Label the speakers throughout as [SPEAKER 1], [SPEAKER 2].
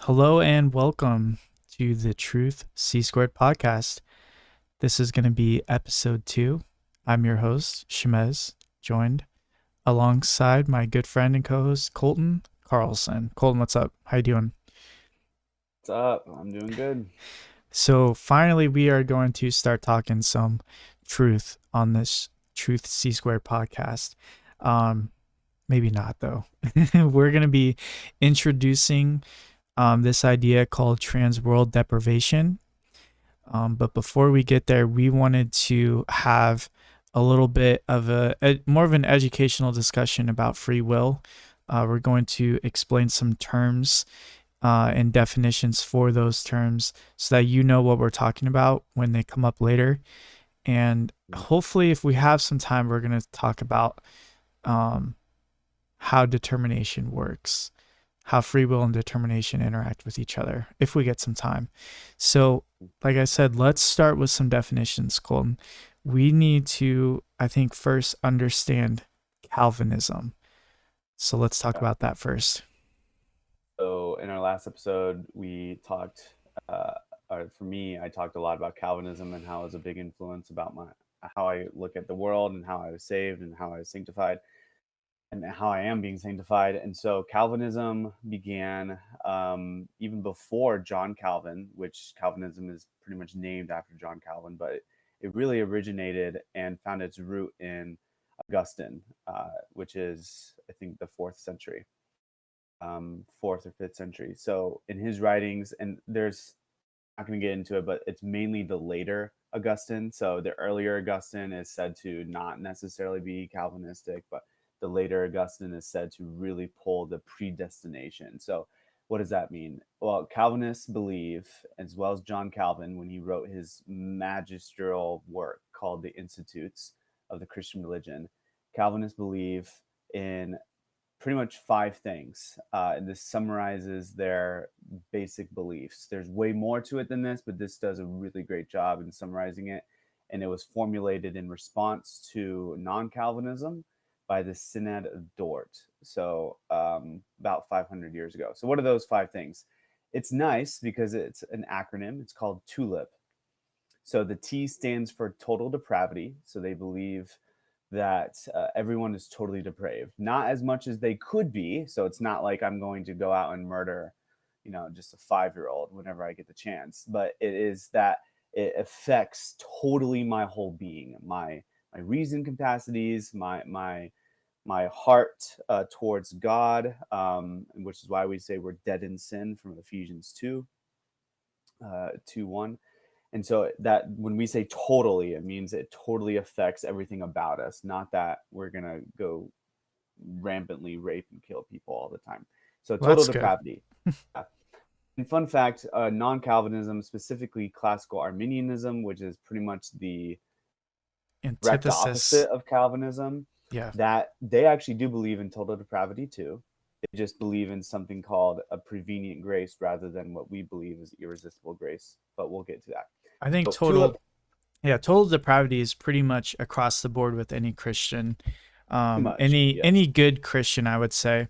[SPEAKER 1] Hello and welcome to the Truth C Squared podcast. This is going to be episode 2. I'm your host, Shemez, joined alongside my good friend and co-host, Colton Carlson. Colton, what's up? How you doing?
[SPEAKER 2] What's up? I'm doing good.
[SPEAKER 1] So finally, we are going to start talking some truth on this Truth C Squared podcast. Um, Maybe not though. We're going to be introducing this idea called Transworld Deprivation. But before we get there, we wanted to have a little bit of more of an educational discussion about free will. We're going to explain some terms and definitions for those terms so that you know what we're talking about when they come up later. And hopefully, if we have some time, we're going to talk about um, how determination works, how free will and determination interact with each other if we get some time. So, like I said, let's start with some definitions, Colton. We need to, I think, first understand Calvinism. So let's talk
[SPEAKER 2] Yeah.
[SPEAKER 1] about that first.
[SPEAKER 2] So in our last episode, we talked, uh, or for me, I talked a lot about Calvinism and how it was a big influence about how I look at the world and how I was saved and how I was sanctified and how I am being sanctified. And so Calvinism began even before John Calvin, which Calvinism is pretty much named after John Calvin, but it really originated and found its root in Augustine, which is, I think, the fourth century, fourth or fifth century. So in his writings, and there's not going to get into it, but it's mainly the later Augustine. So the earlier Augustine is said to not necessarily be Calvinistic, but the later Augustine is said to really pull the predestination. So what does that mean? Well, Calvinists believe, as well as John Calvin, when he wrote his magistral work called The Institutes of the Christian Religion, Calvinists believe in pretty much five things. And this summarizes their basic beliefs. There's way more to it than this, but this does a really great job in summarizing it. And it was formulated in response to non Calvinism by the Synod of Dort. So, about 500 years ago. So, what are those five things? It's nice because it's an acronym. It's called TULIP. So, the T stands for total depravity. So, they believe that everyone is totally depraved, not as much as they could be. So it's not like I'm going to go out and murder, just a 5-year-old whenever I get the chance. But it is that it affects totally my whole being, my reason capacities, my heart towards God, which is why we say we're dead in sin from Ephesians 2, 2 1. And so that when we say totally, it means it totally affects everything about us, not that we're going to go rampantly rape and kill people all the time. So
[SPEAKER 1] Well,
[SPEAKER 2] total
[SPEAKER 1] that's good.
[SPEAKER 2] depravity. Yeah. And fun fact, non-Calvinism, specifically classical Arminianism, which is pretty much the direct
[SPEAKER 1] Antithesis.
[SPEAKER 2] opposite of Calvinism,
[SPEAKER 1] Yeah.
[SPEAKER 2] that they actually do believe in total depravity too. They just believe in something called a prevenient grace rather than what we believe is irresistible grace. But we'll get to that.
[SPEAKER 1] I think
[SPEAKER 2] So tulip.
[SPEAKER 1] total depravity is pretty much across the board with any Christian.
[SPEAKER 2] Too much,
[SPEAKER 1] Any
[SPEAKER 2] yes.
[SPEAKER 1] good Christian, I would say.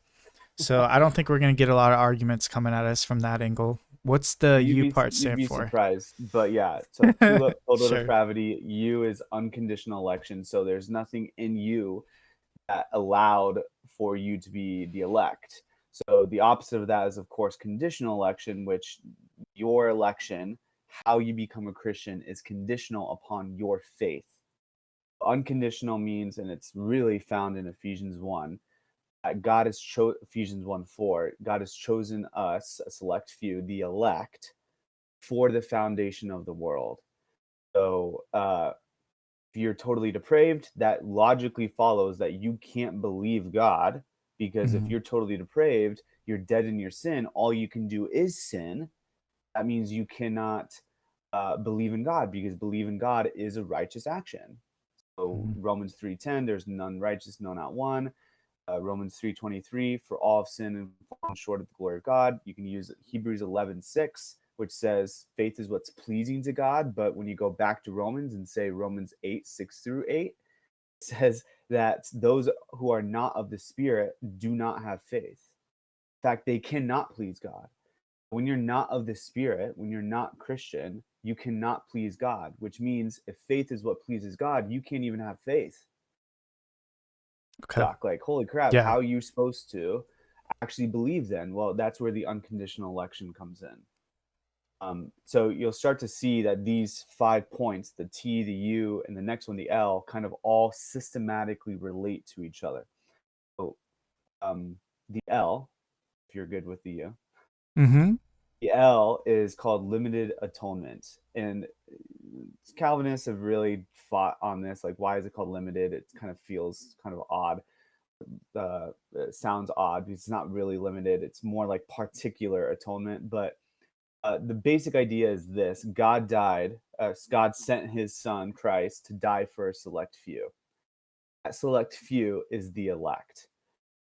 [SPEAKER 1] So I don't think we're going to get a lot of arguments coming at us from that angle. What's the
[SPEAKER 2] You'd
[SPEAKER 1] U
[SPEAKER 2] be
[SPEAKER 1] part
[SPEAKER 2] you'd
[SPEAKER 1] stand
[SPEAKER 2] be
[SPEAKER 1] for?
[SPEAKER 2] surprised, but yeah. So tulip, total
[SPEAKER 1] Sure.
[SPEAKER 2] depravity. You is unconditional election. So there's nothing in you that allowed for you to be the elect. So the opposite of that is, of course, conditional election, which your election, how you become a Christian, is conditional upon your faith. Unconditional means, and it's really found in Ephesians 1, God has chosen Ephesians 1:4. God has chosen us, a select few, the elect, for the foundation of the world. So, if you're totally depraved, that logically follows that you can't believe God, because if
[SPEAKER 1] Mhm.
[SPEAKER 2] you're totally depraved, you're dead in your sin. All you can do is sin. That means you cannot believe in God, because believe in God is a righteous action. So
[SPEAKER 1] Mhm.
[SPEAKER 2] Romans 3:10, there's none righteous, no, not one. Romans 3:23, for all have sinned and fallen short of the glory of God. You can use Hebrews 11:6, which says faith is what's pleasing to God. But when you go back to Romans and say Romans 8:6-8, it says that those who are not of the Spirit do not have faith. In fact, they cannot please God. When you're not of the Spirit, when you're not Christian, you cannot please God, which means if faith is what pleases God, you can't even have faith.
[SPEAKER 1] Okay.
[SPEAKER 2] Like, holy crap,
[SPEAKER 1] Yeah.
[SPEAKER 2] how are you supposed to actually believe then? Well, that's where the unconditional election comes in. So you'll start to see that these 5 points, the T, the U, and the next one, the L, kind of all systematically relate to each other. So the L, if you're good with the U,
[SPEAKER 1] Mm-hmm.
[SPEAKER 2] the L is called limited atonement. And Calvinists have really fought on this. Like, why is it called limited? It kind of feels kind of odd. It sounds odd because it's not really limited. It's more like particular atonement. But the basic idea is this: God died. God sent His Son Christ to die for a select few. That select few is the elect.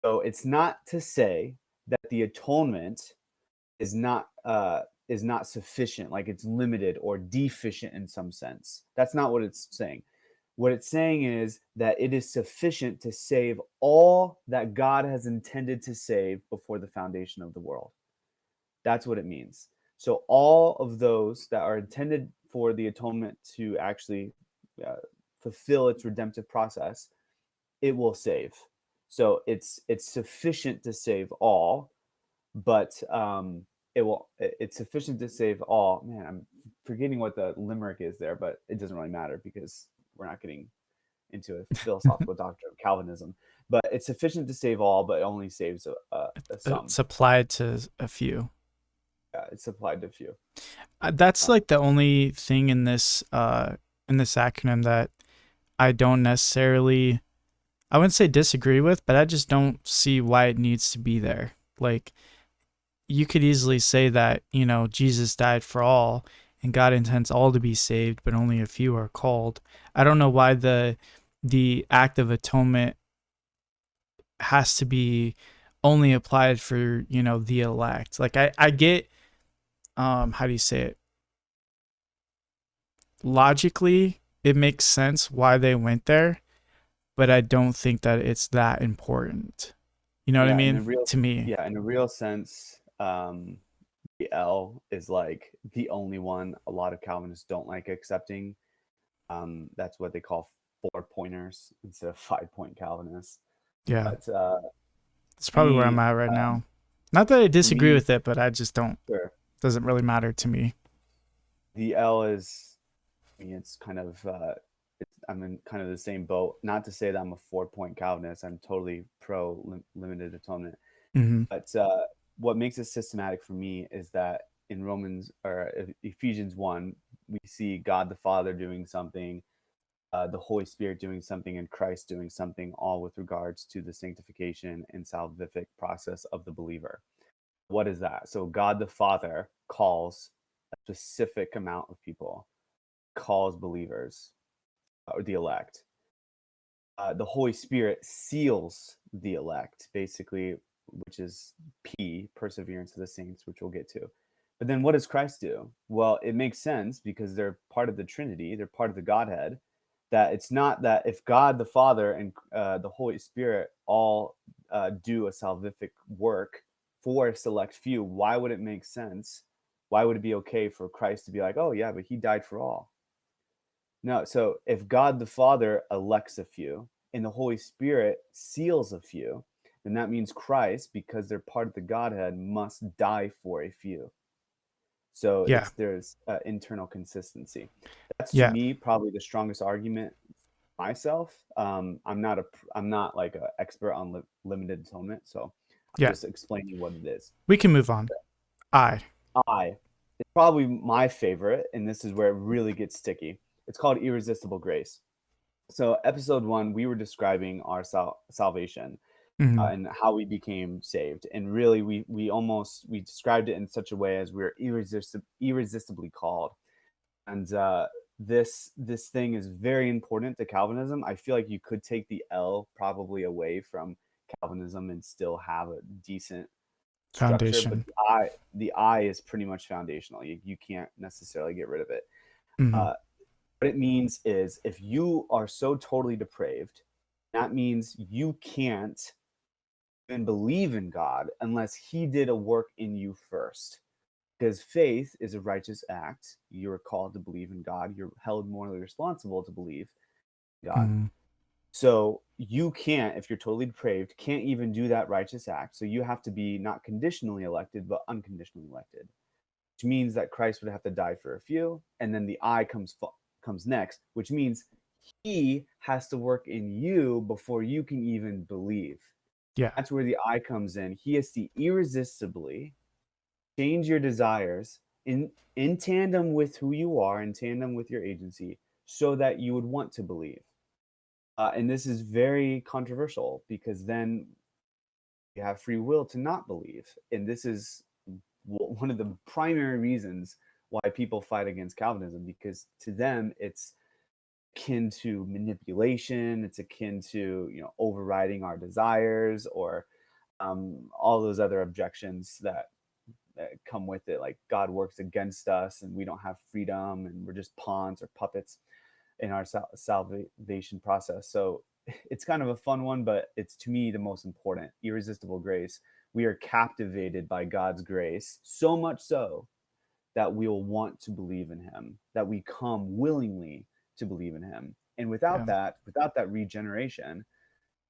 [SPEAKER 2] So it's not to say that the atonement is not sufficient, like it's limited or deficient in some sense. That's not what it's saying. What it's saying is that it is sufficient to save all that God has intended to save before the foundation of the world. That's what it means. So all of those that are intended for the atonement to actually fulfill its redemptive process, it will save. So it's sufficient to save all, but it's sufficient to save all. Man, I'm forgetting what the limerick is there, but it doesn't really matter because we're not getting into a philosophical doctrine of Calvinism. But it's sufficient to save all, but it only saves a some.
[SPEAKER 1] It's applied to a few.
[SPEAKER 2] Yeah, it's applied to few.
[SPEAKER 1] That's like the only thing in this acronym that I don't necessarily, I wouldn't say disagree with, but I just don't see why it needs to be there. Like, you could easily say that, Jesus died for all and God intends all to be saved, but only a few are called. I don't know why the act of atonement has to be only applied for, the elect. Like, I get, how do you say it? Logically, it makes sense why they went there, but I don't think that it's that important. You know what I
[SPEAKER 2] Yeah,
[SPEAKER 1] mean? To me.
[SPEAKER 2] in a real sense, the L is like the only one a lot of Calvinists don't like accepting. That's what they call 4-pointers instead of 5-point Calvinists.
[SPEAKER 1] Yeah.
[SPEAKER 2] But
[SPEAKER 1] It's probably where I'm
[SPEAKER 2] me,
[SPEAKER 1] at right now. Not that I
[SPEAKER 2] for
[SPEAKER 1] disagree
[SPEAKER 2] me,
[SPEAKER 1] with it, but I just don't.
[SPEAKER 2] sure,
[SPEAKER 1] Doesn't really matter to me.
[SPEAKER 2] the L is, I mean, it's kind of, I'm in kind of the same boat. Not to say that I'm a 4-point Calvinist. I'm totally pro limited atonement.
[SPEAKER 1] Mm-hmm.
[SPEAKER 2] But what makes it systematic for me is that in Ephesians 1, we see God the Father doing something, the Holy Spirit doing something, and Christ doing something, all with regards to the sanctification and salvific process of the believer. What is that? So God the Father calls a specific amount of people, calls believers or the elect. The Holy Spirit seals the elect, basically, which is P, perseverance of the saints, which we'll get to. But then what does Christ do? Well, it makes sense because they're part of the Trinity, they're part of the Godhead. That it's not that if God the Father and the Holy Spirit all do a salvific work for a select few, why would it make sense? Why would it be okay for Christ to be like, oh, yeah, but he died for all? No, so if God the Father elects a few and the Holy Spirit seals a few, then that means Christ, because they're part of the Godhead, must die for a few. So
[SPEAKER 1] Yeah.
[SPEAKER 2] there's internal consistency. That's to
[SPEAKER 1] Yeah.
[SPEAKER 2] me probably the strongest argument myself. I'm not like an expert on limited atonement, so I'm
[SPEAKER 1] Yeah.
[SPEAKER 2] just explaining what it is.
[SPEAKER 1] We can move on. I.
[SPEAKER 2] I It's probably my favorite, and this is where it really gets sticky. It's called irresistible grace. So episode 1, we were describing our salvation
[SPEAKER 1] Mm-hmm.
[SPEAKER 2] and how we became saved, and really we described it in such a way as we were irresistibly called. And this thing is very important to Calvinism. I feel like you could take the L probably away from Calvinism and still have a decent structure, but
[SPEAKER 1] Foundation.
[SPEAKER 2] the I is pretty much foundational. You can't necessarily get rid of it.
[SPEAKER 1] Mm-hmm.
[SPEAKER 2] Uh, what it means is if you are so totally depraved, that means you can't even believe in God unless He did a work in you first. because faith is a righteous act. You're called to believe in God. You're held morally responsible to believe in God.
[SPEAKER 1] Mm,
[SPEAKER 2] So you can't, if you're totally depraved, can't even do that righteous act. So you have to be not conditionally elected, but unconditionally elected, which means that Christ would have to die for a few, and then the I comes next, which means he has to work in you before you can even believe.
[SPEAKER 1] yeah.
[SPEAKER 2] That's where the I comes in. He has to irresistibly change your desires in tandem with who you are, in tandem with your agency, so that you would want to believe. And this is very controversial because then you have free will to not believe. And this is one of the primary reasons why people fight against Calvinism, because to them it's akin to manipulation, it's akin to, overriding our desires, or all those other objections that come with it, like God works against us and we don't have freedom and we're just pawns or puppets in our salvation process. So it's kind of a fun one, but it's, to me, the most important. Irresistible grace. We are captivated by God's grace, so much so that we'll want to believe in him, that we come willingly to believe in him. And
[SPEAKER 1] Yeah.
[SPEAKER 2] without that regeneration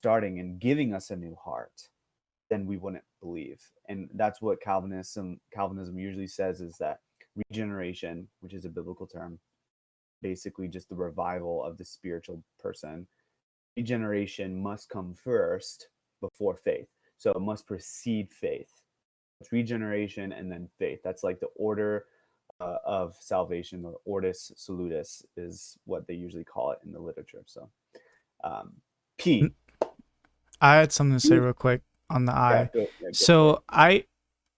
[SPEAKER 2] starting and giving us a new heart, then we wouldn't believe. And that's what Calvinism usually says, is that regeneration, which is a biblical term, basically just the revival of the spiritual person. Regeneration must come first before faith. So it must precede faith. It's regeneration and then faith. That's like the order of salvation, or ordo salutis is what they usually call it in the literature. So um, P.
[SPEAKER 1] I had something to say real quick on the I.
[SPEAKER 2] Go for it.
[SPEAKER 1] So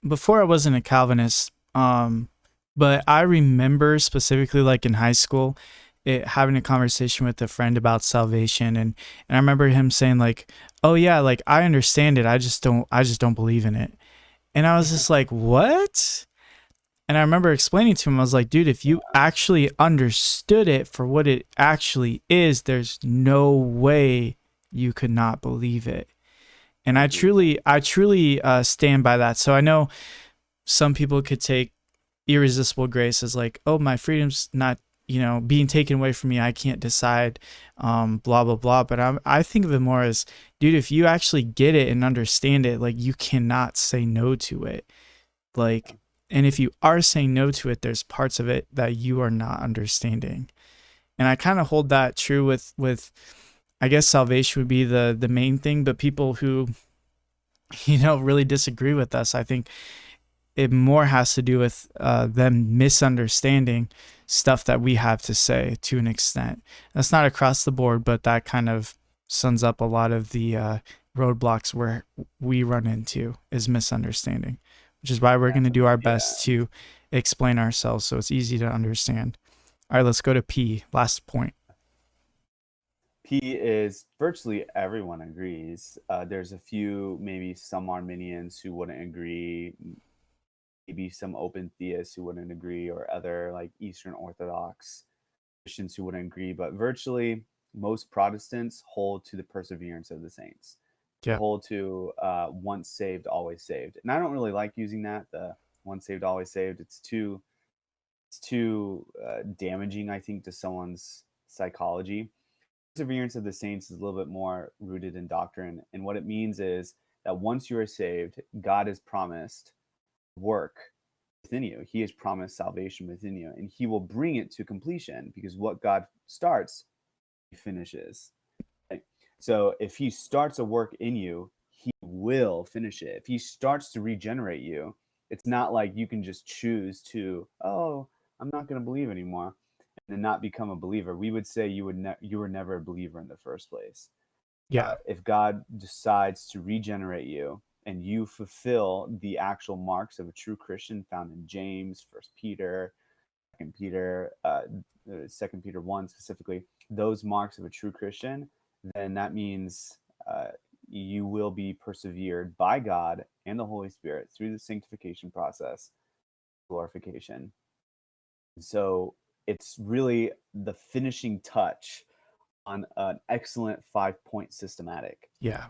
[SPEAKER 1] before I wasn't a Calvinist, but I remember specifically, like in high school, having a conversation with a friend about salvation, and I remember him saying like, "Oh yeah, like I understand it. I just don't believe in it." And I was just like, "What?" And I remember explaining to him, I was like, "Dude, if you actually understood it for what it actually is, there's no way you could not believe it." And I truly stand by that. So I know some people could take irresistible grace as like, oh, my freedom's not, being taken away from me. I can't decide, blah, blah, blah. But I think of it more as, dude, if you actually get it and understand it, like you cannot say no to it. Like, and if you are saying no to it, there's parts of it that you are not understanding. And I kind of hold that true with, I guess salvation would be the main thing, but people who, really disagree with us, I think it more has to do with them misunderstanding stuff that we have to say to an extent. That's not across the board, but that kind of sums up a lot of the roadblocks where we run into is misunderstanding, which is why we're going to do our best to explain ourselves so it's easy to understand. All right, let's go to P, last point.
[SPEAKER 2] P is virtually everyone agrees. There's a few, maybe some Arminians who wouldn't agree, maybe some open theists who wouldn't agree, or other like Eastern Orthodox Christians who wouldn't agree. But virtually most Protestants hold to the perseverance of the saints. They
[SPEAKER 1] Yeah.
[SPEAKER 2] hold to once saved, always saved. And I don't really like using that, the once saved, always saved. It's too damaging, I think, to someone's psychology. Perseverance of the saints is a little bit more rooted in doctrine. And what it means is that once you are saved, God has promised work within you. He has promised salvation within you, and he will bring it to completion, because what God starts, he finishes. Right? So if he starts a work in you, he will finish it. If he starts to regenerate you, it's not like you can just choose to, oh, I'm not going to believe anymore, and then not become a believer. We would say you were never a believer in the first place.
[SPEAKER 1] Yeah.
[SPEAKER 2] If God decides to regenerate you and you fulfill the actual marks of a true Christian found in James, First Peter, Second Peter 1 specifically, those marks of a true Christian, then that means you will be persevered by God and the Holy Spirit through the sanctification process, glorification. So it's really the finishing touch on an excellent 5-point systematic.
[SPEAKER 1] Yeah.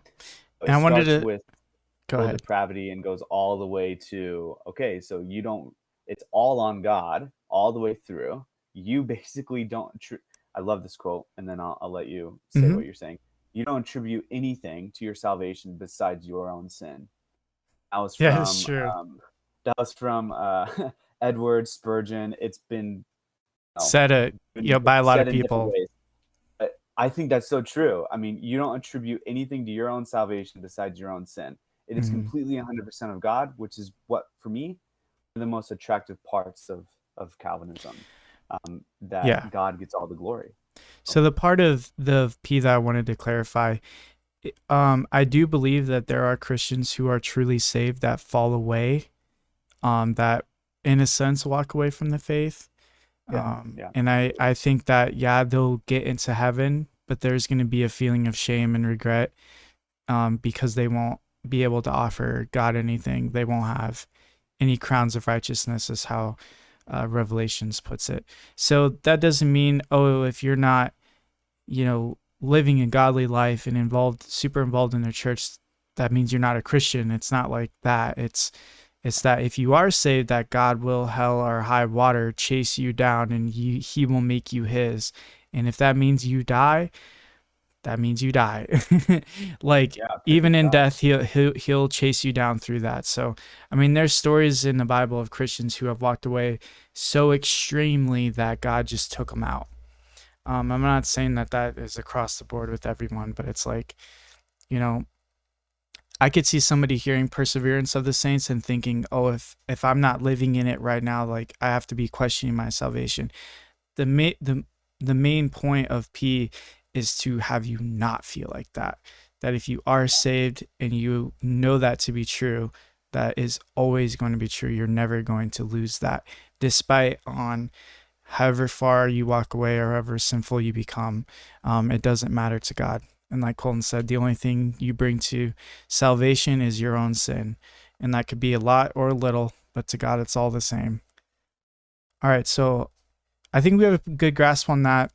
[SPEAKER 2] It
[SPEAKER 1] And I wanted
[SPEAKER 2] starts
[SPEAKER 1] to
[SPEAKER 2] with
[SPEAKER 1] go
[SPEAKER 2] total
[SPEAKER 1] ahead.
[SPEAKER 2] depravity and goes all the way to, okay, so you don't, it's all on God all the way through. You basically don't. I love this quote, and then I'll let you say what you're saying. You don't attribute anything to your salvation besides your own sin. That was
[SPEAKER 1] Yeah, it's
[SPEAKER 2] from
[SPEAKER 1] true.
[SPEAKER 2] Edward Spurgeon. It's been,
[SPEAKER 1] Said it, by a lot of
[SPEAKER 2] said in different
[SPEAKER 1] people.
[SPEAKER 2] ways. But I think that's so true. I mean, you don't attribute anything to your own salvation besides your own sin. It is completely 100% of God, which is what, for me, are the most attractive parts of Calvinism. That
[SPEAKER 1] Yeah.
[SPEAKER 2] God gets all the glory.
[SPEAKER 1] So the part of the P that I wanted to clarify, I do believe that there are Christians who are truly saved that fall away, that in a sense walk away from the faith.
[SPEAKER 2] Yeah.
[SPEAKER 1] And I think that, yeah, they'll get into heaven, but there's going to be a feeling of shame and regret, because they won't be able to offer God anything. They won't have any crowns of righteousness, is how Revelations puts it. So that doesn't mean, oh, if you're not, living a godly life and super involved in their church, that means you're not a Christian. It's not like that. It's that if you are saved, that God will, hell or high water, chase you down, and he will make you his. And if that means you die, that means you die. Like, even in death, he'll chase you down through that. So, I mean, there's stories in the Bible of Christians who have walked away so extremely that God just took them out. I'm not saying that is across the board with everyone, but it's like, I could see somebody hearing perseverance of the saints and thinking, oh, if I'm not living in it right now, like, I have to be questioning my salvation. The main point of P is to have you not feel like that. That if you are saved and you know that to be true, that is always going to be true. You're never going to lose that, despite on however far you walk away or however sinful you become. It doesn't matter to God. And like Colton said, the only thing you bring to salvation is your own sin. And that could be a lot or a little, but to God, it's all the same. All right, so I think we have a good grasp on that.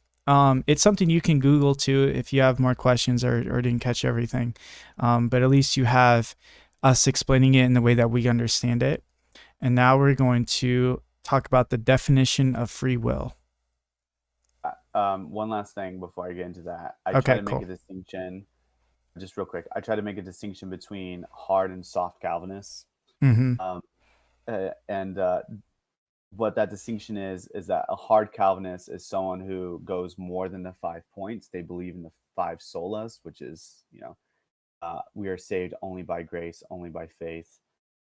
[SPEAKER 1] It's something you can Google too if you have more questions or didn't catch everything. But at least you have us explaining it in the way that we understand it. And now we're going to talk about the definition of free will.
[SPEAKER 2] One last thing before I get into that. I try to make a distinction, just real quick. I try to make a distinction between hard and soft Calvinists. And what that distinction is that a hard Calvinist is someone who goes more than the 5 points. They believe in the 5 solas, which is, we are saved only by grace, only by faith,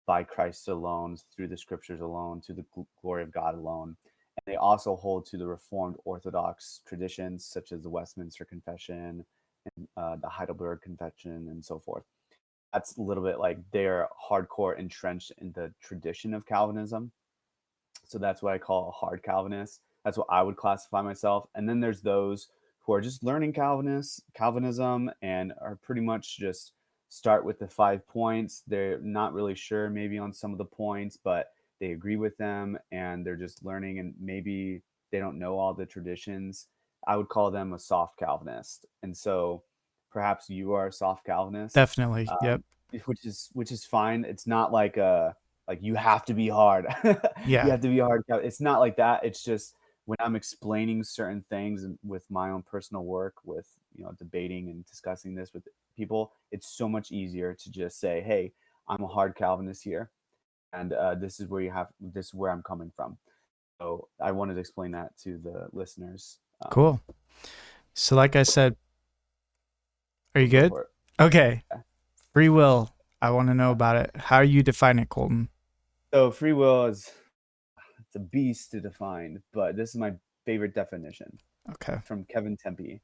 [SPEAKER 2] by Christ alone, through the scriptures alone, to the glory of God alone. And they also hold to the Reformed Orthodox traditions, such as the Westminster Confession and the Heidelberg Confession and so forth. That's a little bit like they're hardcore entrenched in the tradition of Calvinism. So that's what I call a hard Calvinist. That's what I would classify myself. And then there's those who are just learning Calvinism and are pretty much just start with the 5 points. They're not really sure maybe on some of the points, but they agree with them and they're just learning, and maybe they don't know all the traditions. I would call them a soft Calvinist. And so perhaps you are a soft Calvinist.
[SPEAKER 1] Definitely. Yep.
[SPEAKER 2] Which is fine. It's not like you have to be hard.
[SPEAKER 1] Yeah.
[SPEAKER 2] You have to be hard. It's not like that. It's just when I'm explaining certain things with my own personal work, with debating and discussing this with people, it's so much easier to just say, hey, I'm a hard Calvinist here, and this is where I'm coming from. So I wanted to explain that to the listeners.
[SPEAKER 1] Cool. So like I said, are you good? Okay. Yeah. Free will. I want to know about it. How you define it, Colton?
[SPEAKER 2] So free will it's a beast to define, but this is my favorite definition.
[SPEAKER 1] Okay.
[SPEAKER 2] From Kevin Tempe.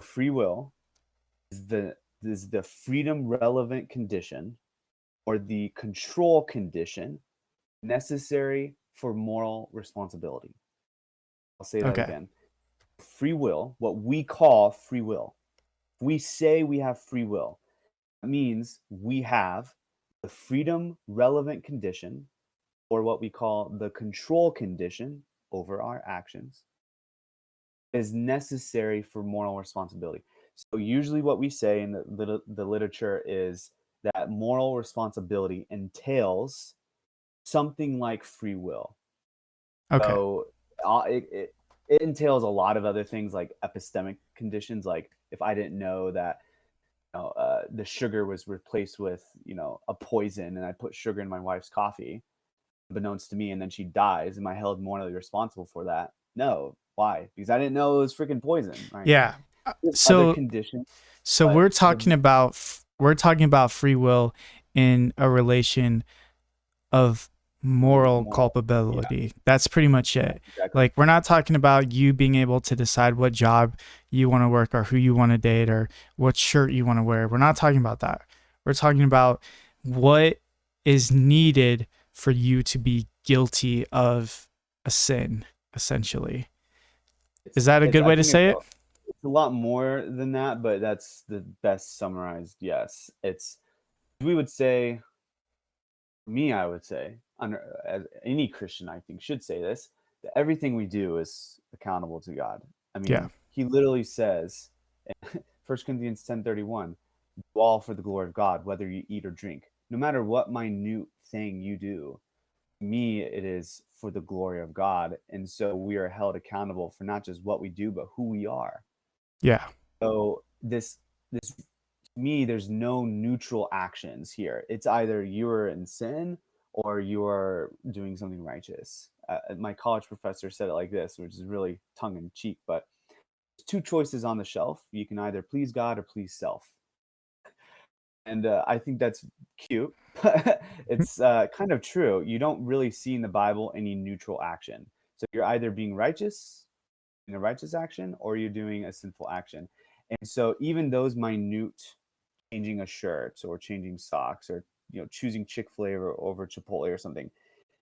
[SPEAKER 2] Free will is the freedom relevant condition or the control condition necessary for moral responsibility. I'll say that again. Free will, what we call free will. We say we have free will. That means we have the freedom relevant condition, or what we call the control condition over our actions, is necessary for moral responsibility. So usually what we say in the literature is that moral responsibility entails something like free will.
[SPEAKER 1] Okay.
[SPEAKER 2] So it entails a lot of other things like epistemic conditions. Like if I didn't know that the sugar was replaced with a poison, and I put sugar in my wife's coffee, unbeknownst to me, and then she dies, am I held morally responsible for that? No. Why? Because I didn't know it was freaking poison, right?
[SPEAKER 1] Yeah.
[SPEAKER 2] There's other
[SPEAKER 1] So
[SPEAKER 2] conditions,
[SPEAKER 1] so
[SPEAKER 2] but
[SPEAKER 1] we're talking about free will in a relation of moral
[SPEAKER 2] moral. Yeah,
[SPEAKER 1] culpability. That's pretty much
[SPEAKER 2] yeah,
[SPEAKER 1] it.
[SPEAKER 2] exactly.
[SPEAKER 1] Like, we're not talking about you being able to decide what job you want to work or who you want to date or what shirt you want to wear. We're not talking about that. We're talking about what is needed for you to be guilty of a sin, essentially. Is that a good
[SPEAKER 2] I
[SPEAKER 1] way to
[SPEAKER 2] think
[SPEAKER 1] say it?
[SPEAKER 2] it's a lot more than that, but that's the best summarized. Yes, it's we would say me, I would say, as any Christian, I think, should say this, that everything we do is accountable to God. I
[SPEAKER 1] Yeah.
[SPEAKER 2] mean, he literally says, 1 Corinthians 10:31, do all for the glory of God, whether you eat or drink. No matter what minute thing you do, me, it is for the glory of God. And so we are held accountable for not just what we do, but who we are.
[SPEAKER 1] Yeah.
[SPEAKER 2] So this to me, there's no neutral actions here. It's either you're in sin or you're doing something righteous. My college professor said it like this, which is really tongue in cheek, but there's two choices on the shelf. You can either please God or please self. And I think that's cute, but it's kind of true. You don't really see in the Bible any neutral action. So you're either being righteous in a righteous action or you're doing a sinful action. And so even those minute changing a shirt or changing socks or choosing Chick-fil-A over Chipotle or something,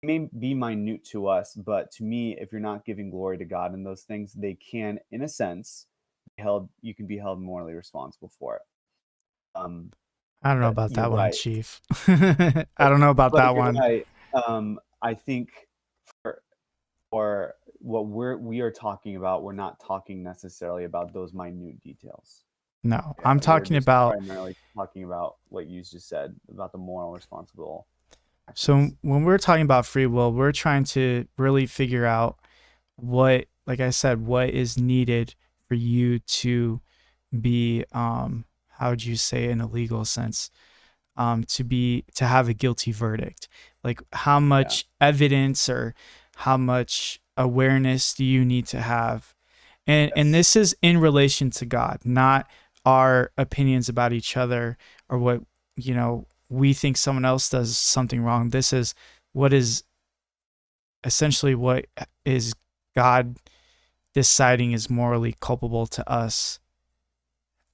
[SPEAKER 2] it may be minute to us, but to me, if you're not giving glory to God in those things, they can, in a sense, you can be held morally responsible for it. Um,
[SPEAKER 1] I don't know
[SPEAKER 2] but
[SPEAKER 1] about
[SPEAKER 2] you're
[SPEAKER 1] that one,
[SPEAKER 2] right.
[SPEAKER 1] Chief. I don't know about
[SPEAKER 2] But
[SPEAKER 1] that
[SPEAKER 2] you're
[SPEAKER 1] one.
[SPEAKER 2] right. I think for, for what we are talking about, we're not talking necessarily about those minute details.
[SPEAKER 1] No,
[SPEAKER 2] Yeah,
[SPEAKER 1] I'm
[SPEAKER 2] we're
[SPEAKER 1] talking
[SPEAKER 2] just
[SPEAKER 1] about.
[SPEAKER 2] primarily talking about what you just said about the moral responsible
[SPEAKER 1] So
[SPEAKER 2] actions.
[SPEAKER 1] when we're talking about free will, we're trying to really figure out what, like I said, what is needed for you to be, how would you say in a legal sense, to have a guilty verdict? Like, how
[SPEAKER 2] Yeah.
[SPEAKER 1] much evidence or how much awareness do you need to have? And
[SPEAKER 2] Yes.
[SPEAKER 1] this is in relation to God, not our opinions about each other or what, we think someone else does something wrong. This is what is essentially what is God deciding is morally culpable to us.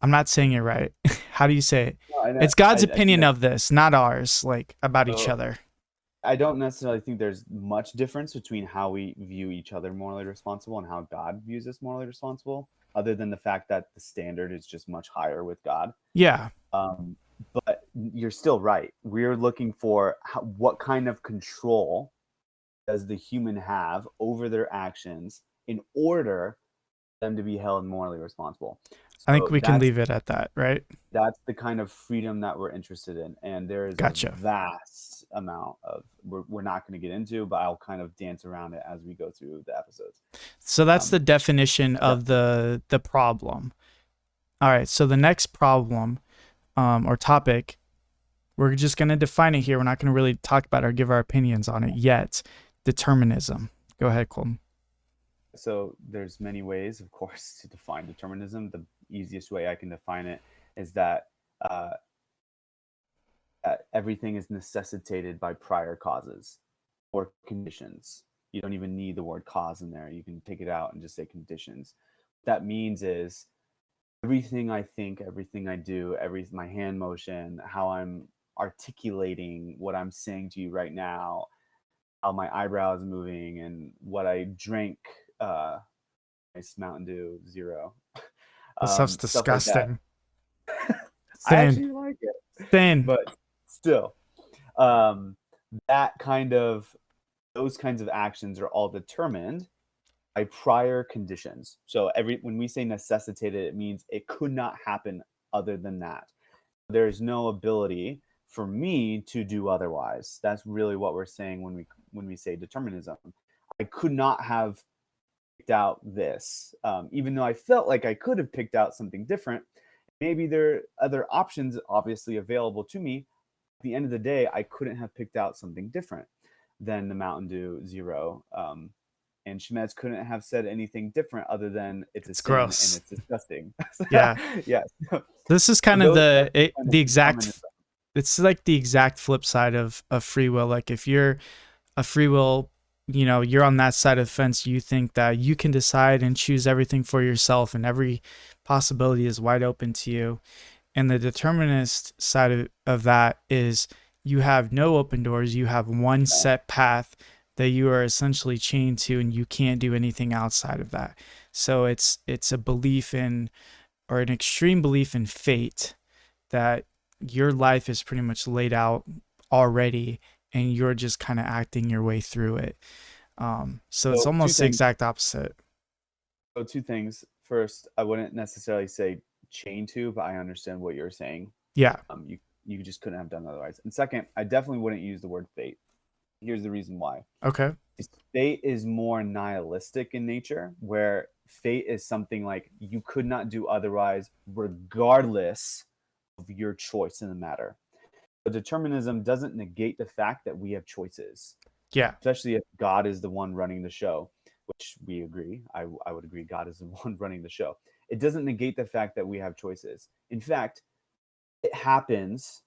[SPEAKER 1] I'm not saying it right. How do you say it?
[SPEAKER 2] No, I know.
[SPEAKER 1] It's God's
[SPEAKER 2] I think
[SPEAKER 1] opinion of this, not ours, like about each
[SPEAKER 2] so.
[SPEAKER 1] other.
[SPEAKER 2] I don't necessarily think there's much difference between how we view each other morally responsible and how God views us morally responsible, other than the fact that the standard is just much higher with God.
[SPEAKER 1] Yeah.
[SPEAKER 2] Um, but you're still right. We're looking for what kind of control does the human have over their actions in order for them to be held morally responsible.
[SPEAKER 1] I think
[SPEAKER 2] So
[SPEAKER 1] we can leave it at that, right?
[SPEAKER 2] that's the kind of freedom that we're interested in, and there is a
[SPEAKER 1] Gotcha.
[SPEAKER 2] vast amount of we're not going to get into, but I'll kind of dance around it as we go through the episodes.
[SPEAKER 1] So that's the
[SPEAKER 2] um
[SPEAKER 1] definition of
[SPEAKER 2] Definitely.
[SPEAKER 1] the problem. All right. So the next problem, or topic, we're just going to define it here. We're not going to really talk about it or give our opinions on it yet. Determinism. Go ahead, Colton.
[SPEAKER 2] So there's many ways, of course, to define determinism. The easiest way I can define it is that uh, everything is necessitated by prior causes or conditions. You don't even need the word cause in there. You can take it out and just say conditions. What that means is everything I think, everything I do, my hand motion, how I'm articulating what I'm saying to you right now, how my eyebrows moving, and what I drink. Nice Mountain Dew Zero,
[SPEAKER 1] That stuff's
[SPEAKER 2] stuff like that.
[SPEAKER 1] disgusting.
[SPEAKER 2] I
[SPEAKER 1] Sin.
[SPEAKER 2] actually like it,
[SPEAKER 1] Sin.
[SPEAKER 2] but still, um, that kind of those kinds of actions are all determined by prior conditions. So when we say necessitated, it means it could not happen other than that. There is no ability for me to do otherwise. That's really what we're saying when we say determinism. I could not have picked out this, even though I felt like I could have picked out something different. Maybe there are other options obviously available to me. At the end of the day, I couldn't have picked out something different than the Mountain Dew Zero. And Shemez couldn't have said anything different other than it's a
[SPEAKER 1] It's
[SPEAKER 2] sin and
[SPEAKER 1] gross.
[SPEAKER 2] it's disgusting.
[SPEAKER 1] Yeah.
[SPEAKER 2] Yes.
[SPEAKER 1] This is
[SPEAKER 2] So
[SPEAKER 1] kind of
[SPEAKER 2] those are kind of
[SPEAKER 1] the exact,
[SPEAKER 2] determinism.
[SPEAKER 1] it's like the exact flip side of free will. Like if you're a free will, you're on that side of the fence, you think that you can decide and choose everything for yourself and every possibility is wide open to you. And the determinist side of that is you have no open doors. You have one
[SPEAKER 2] Yeah.
[SPEAKER 1] set path that you are essentially chained to, and you can't do anything outside of that. So it's a belief in, or an extreme belief in fate, that your life is pretty much laid out already, and you're just kind of acting your way through it. So it's
[SPEAKER 2] So
[SPEAKER 1] almost the exact opposite.
[SPEAKER 2] two things. First, I wouldn't necessarily say chain to, but I understand what you're saying.
[SPEAKER 1] Yeah.
[SPEAKER 2] You just couldn't have done otherwise. And second, I definitely wouldn't use the word fate. Here's the reason why.
[SPEAKER 1] Okay.
[SPEAKER 2] Fate is more nihilistic in nature, where fate is something like you could not do otherwise, regardless of your choice in the matter. But determinism doesn't negate the fact that we have choices,
[SPEAKER 1] Yeah.
[SPEAKER 2] especially if God is the one running the show, which we agree. I would agree God is the one running the show. It doesn't negate the fact that we have choices. In fact,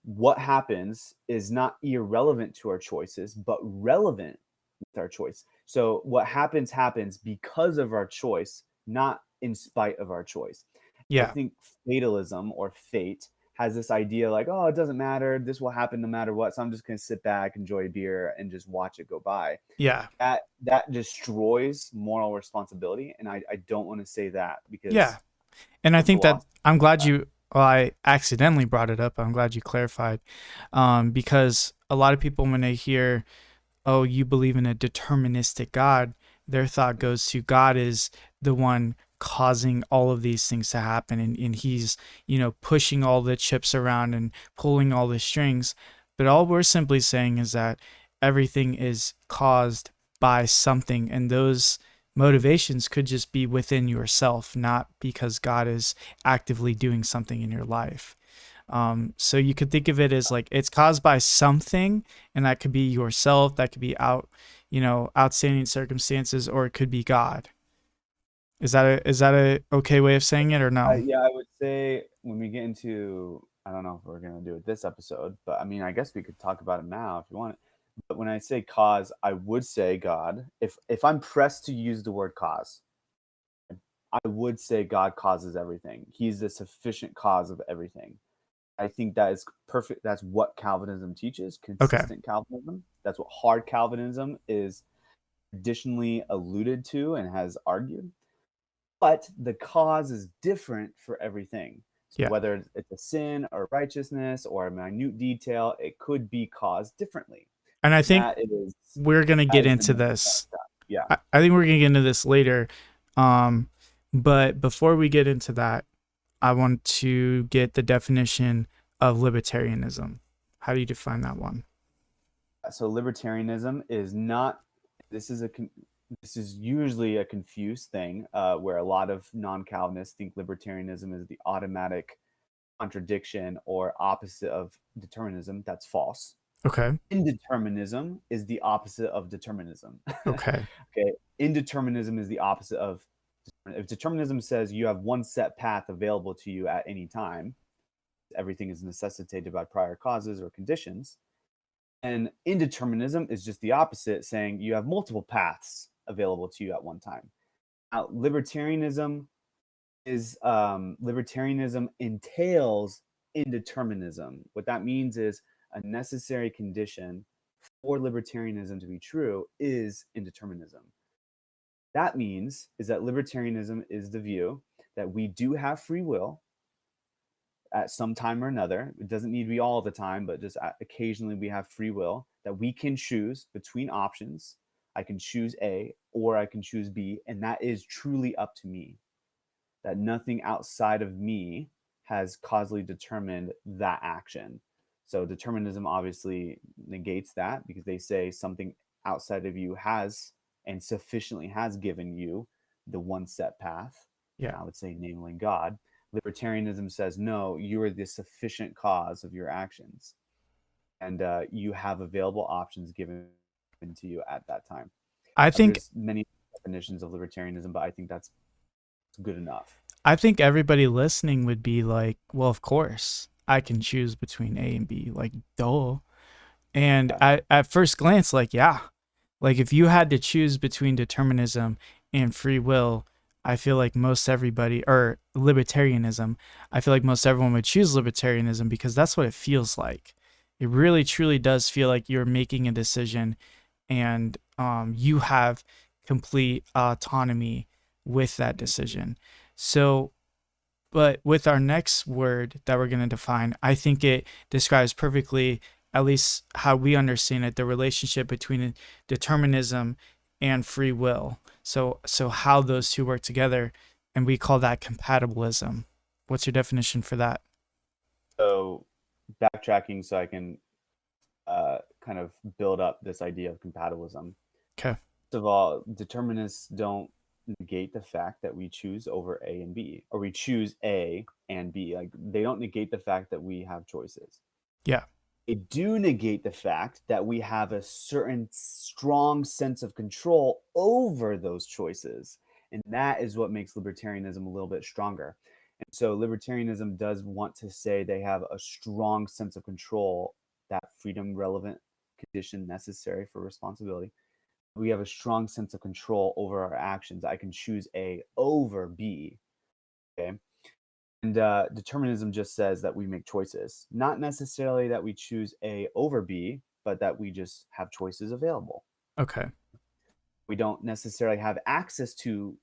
[SPEAKER 2] what happens is not irrelevant to our choices, but relevant with our choice. So what happens because of our choice, not in spite of our choice. I
[SPEAKER 1] Yeah.
[SPEAKER 2] think fatalism or fate has this idea like, oh, it doesn't matter. This will happen no matter what. So I'm just going to sit back, enjoy a beer, and just watch it go by.
[SPEAKER 1] Yeah.
[SPEAKER 2] That destroys moral responsibility. And I don't want to say that
[SPEAKER 1] Yeah.
[SPEAKER 2] because
[SPEAKER 1] And I
[SPEAKER 2] the
[SPEAKER 1] think that
[SPEAKER 2] philosophy.
[SPEAKER 1] I'm glad well, I accidentally brought it up. I'm glad you clarified. Because a lot of people, when they hear, oh, you believe in a deterministic God, their thought goes to God is the one causing all of these things to happen. And he's, pushing all the chips around and pulling all the strings. But all we're simply saying is that everything is caused by something. And those motivations could just be within yourself, not because God is actively doing something in your life. So you could think of it as like it's caused by something, and that could be yourself, that could be outstanding circumstances, or it could be God. Is that a okay way of saying it or no?
[SPEAKER 2] Yeah, I would say when we get into, I don't know if we're gonna do it this episode, but I mean, I guess we could talk about it now if you want. But when I say cause, I would say God. If I'm pressed to use the word cause, I would say God causes everything. He's the sufficient cause of everything. I think that is perfect. That's what Calvinism teaches,
[SPEAKER 1] Okay.
[SPEAKER 2] consistent Calvinism. That's what hard Calvinism is traditionally alluded to and has argued. But the cause is different for everything. So
[SPEAKER 1] Yeah.
[SPEAKER 2] whether it's a sin or righteousness or a minute detail, it could be caused differently.
[SPEAKER 1] And I think
[SPEAKER 2] That is
[SPEAKER 1] we're gonna
[SPEAKER 2] that
[SPEAKER 1] get
[SPEAKER 2] is the
[SPEAKER 1] into
[SPEAKER 2] main
[SPEAKER 1] this.
[SPEAKER 2] concept. Yeah.
[SPEAKER 1] I think we're gonna get into this later. But before we get into that, I want to get the definition of libertarianism. How do you define that one?
[SPEAKER 2] So libertarianism is not. This is a. This is usually a confused thing where a lot of non-Calvinists think libertarianism is the automatic contradiction or opposite of determinism. That's false.
[SPEAKER 1] Okay.
[SPEAKER 2] Indeterminism is the opposite of determinism.
[SPEAKER 1] Okay.
[SPEAKER 2] Okay. Indeterminism is the opposite of, if determinism says you have one set path available to you at any time, everything is necessitated by prior causes or conditions. And indeterminism is just the opposite, saying you have multiple paths available to you at one time. Now, libertarianism entails indeterminism. What that means is a necessary condition for libertarianism to be true is indeterminism. That means is that libertarianism is the view that we do have free will at some time or another. It doesn't need to be all the time, but just occasionally we have free will that we can choose between options. I can choose A or I can choose B, and that is truly up to me. That nothing outside of me has causally determined that action. So determinism obviously negates that, because they say something outside of you has and sufficiently has given you the one set path. And
[SPEAKER 1] Yeah.
[SPEAKER 2] I would say, namely God. Libertarianism says, no, you are the sufficient cause of your actions, and you have available options given to you at that time.
[SPEAKER 1] I think
[SPEAKER 2] There's many definitions of libertarianism, but I think that's good enough.
[SPEAKER 1] I think everybody listening would be like, well, of course, I can choose between A and B. Like, duh. And
[SPEAKER 2] Yeah.
[SPEAKER 1] at first glance, like, yeah. Like, if you had to choose between determinism and free will, I feel like most everybody, or libertarianism, I feel like most everyone would choose libertarianism because that's what it feels like. It really, truly does feel like you're making a decision and you have complete autonomy with that decision. So, but with our next word that we're going to define, I think it describes perfectly, at least how we understand it, the relationship between determinism and free will. So how those two work together, and we call that compatibilism. What's your definition for that?
[SPEAKER 2] So, backtracking so I can kind of build up this idea of compatibilism.
[SPEAKER 1] Okay.
[SPEAKER 2] First of all, determinists don't negate the fact that we choose over A and B, or we choose A and B. Like, they don't negate the fact that we have choices.
[SPEAKER 1] Yeah.
[SPEAKER 2] They do negate the fact that we have a certain strong sense of control over those choices. And that is what makes libertarianism a little bit stronger. And so libertarianism does want to say they have a strong sense of control, that freedom relevant condition necessary for responsibility. We have a strong sense of control over our actions. I can choose A over B. Okay. And determinism just says that we make choices, not necessarily that we choose A over B, but that we just have choices available.
[SPEAKER 1] Okay.
[SPEAKER 2] We don't necessarily have access to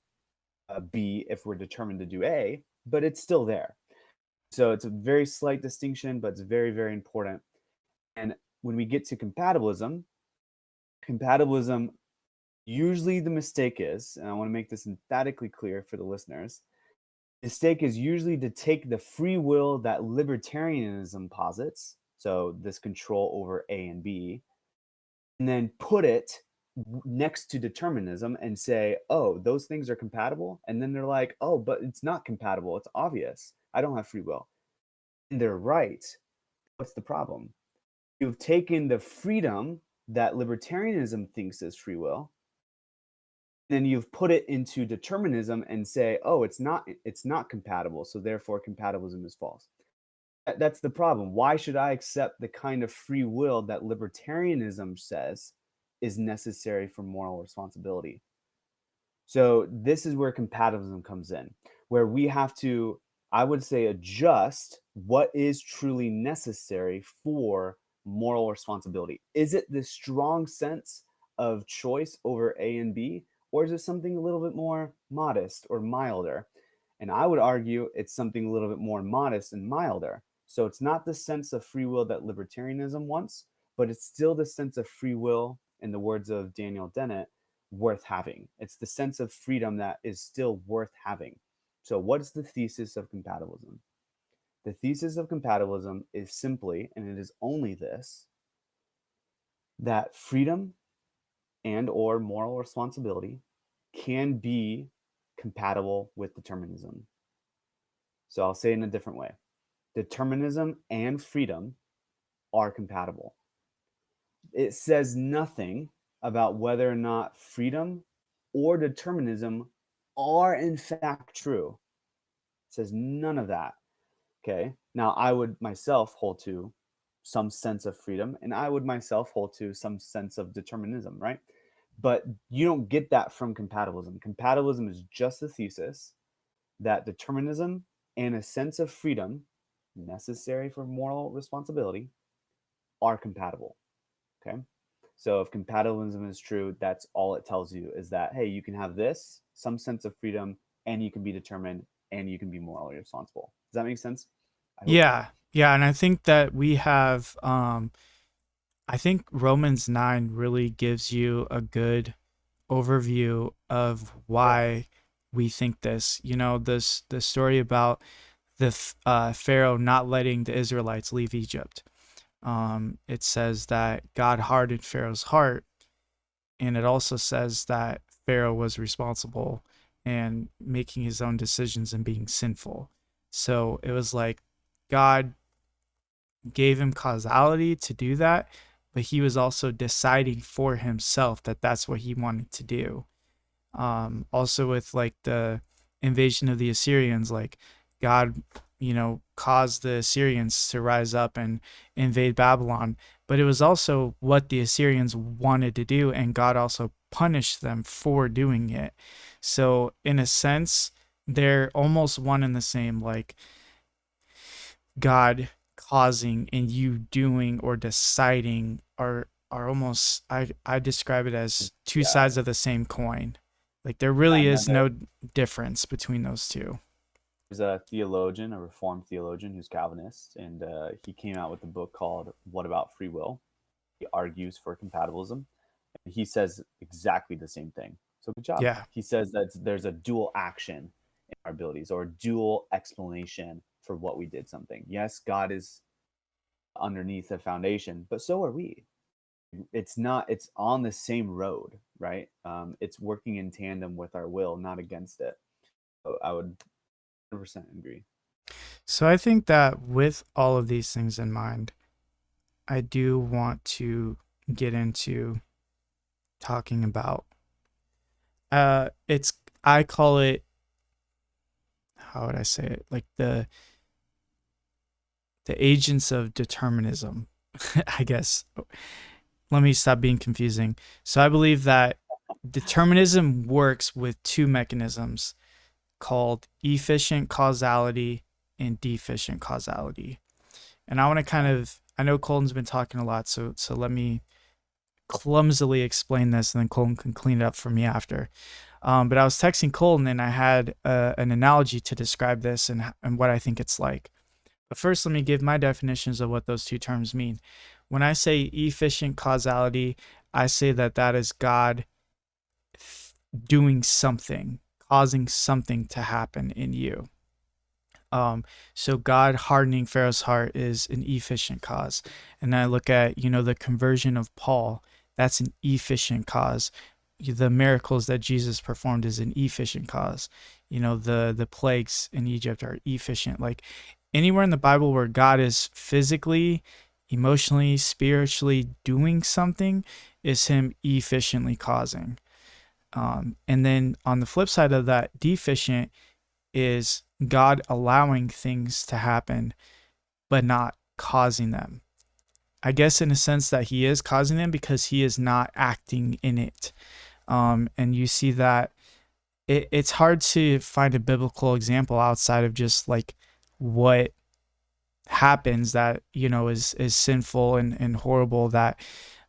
[SPEAKER 2] B if we're determined to do A, but it's still there. So it's a very slight distinction, but it's very, very important. And when we get to compatibilism, usually the mistake is, and I want to make this emphatically clear for the listeners, mistake is usually to take the free will that libertarianism posits, so this control over A and B, and then put it next to determinism and say, oh, those things are compatible. And then they're like, oh, but it's not compatible. It's obvious. I don't have free will. And they're right. What's the problem? You've taken the freedom that libertarianism thinks is free will, then you've put it into determinism and say, oh, it's not compatible, so therefore compatibilism is false. That's the problem. Why should I accept the kind of free will that libertarianism says is necessary for moral responsibility? So this is where compatibilism comes in, where we have to, I would say, adjust what is truly necessary for moral responsibility. Is it this strong sense of choice over A and B, or is it something a little bit more modest or milder? And I would argue it's something a little bit more modest and milder. So it's not the sense of free will that libertarianism wants, but it's still the sense of free will, in the words of Daniel Dennett, worth having. It's the sense of freedom that is still worth having. So, what is the thesis of compatibilism? The thesis of compatibilism is simply, and it is only this, that freedom and or moral responsibility can be compatible with determinism. So I'll say it in a different way. Determinism and freedom are compatible. It says nothing about whether or not freedom or determinism are in fact true. It says none of that. Okay. Now, I would myself hold to some sense of freedom, and I would myself hold to some sense of determinism, right? But you don't get that from compatibilism. Compatibilism is just the thesis that determinism and a sense of freedom necessary for moral responsibility are compatible. Okay. So if compatibilism is true, that's all it tells you, is that, hey, you can have this, some sense of freedom, and you can be determined, and you can be morally responsible. Does that make sense? I hope so.
[SPEAKER 1] Yeah. Yeah. And I think that we have, I think Romans 9 really gives you a good overview of
[SPEAKER 2] Yeah.
[SPEAKER 1] why we think this. You know, the story about the Pharaoh not letting the Israelites leave Egypt. It says that God hardened Pharaoh's heart, and it also says that Pharaoh was responsible and making his own decisions and being sinful. So it was like God gave him causality to do that, but he was also deciding for himself that that's what he wanted to do. Also with like the invasion of the Assyrians, like God, caused the Assyrians to rise up and invade Babylon, but it was also what the Assyrians wanted to do, and God also punished them for doing it. So in a sense, they're almost one and the same, like God causing and you doing or deciding are almost, I describe it as two
[SPEAKER 2] Yeah.
[SPEAKER 1] sides of the same coin. Like there
[SPEAKER 2] Yeah,
[SPEAKER 1] really
[SPEAKER 2] and
[SPEAKER 1] is
[SPEAKER 2] then
[SPEAKER 1] no difference between those two.
[SPEAKER 2] there's a theologian, a Reformed theologian who's Calvinist, and he came out with a book called "What About Free Will." He argues for compatibilism, and he says exactly the same thing. So good job.
[SPEAKER 1] Yeah.
[SPEAKER 2] He says that there's a dual action in our abilities, or a dual explanation for what we did something. Yes, God is underneath the foundation, but so are we. It's not. It's on the same road, right? It's working in tandem with our will, not against it. So I would 100% agree.
[SPEAKER 1] So I think that with all of these things in mind, I do want to get into talking about it's I call it, how would I say it? Like the agents of determinism, I guess. Let me stop being confusing. So I believe that determinism works with two mechanisms called efficient causality and deficient causality. And I want to kind of, I know Colton's been talking a lot, so let me clumsily explain this, and then Colton can clean it up for me after. But I was texting Colton, and I had an analogy to describe this and what I think it's like. But first, let me give my definitions of what those two terms mean. When I say efficient causality, I say that that is God doing something, causing something to happen in you. So God hardening Pharaoh's heart is an efficient cause. And I look at, the conversion of Paul, that's an efficient cause. The miracles that Jesus performed is an efficient cause. The plagues in Egypt are efficient. Like anywhere in the Bible where God is physically, emotionally, spiritually doing something is him efficiently causing. And then on the flip side of that, deficient is God allowing things to happen, but not causing them. I guess in a sense that he is causing them because he is not acting in it. And you see that it's hard to find a biblical example outside of just like what happens that, is sinful and horrible, that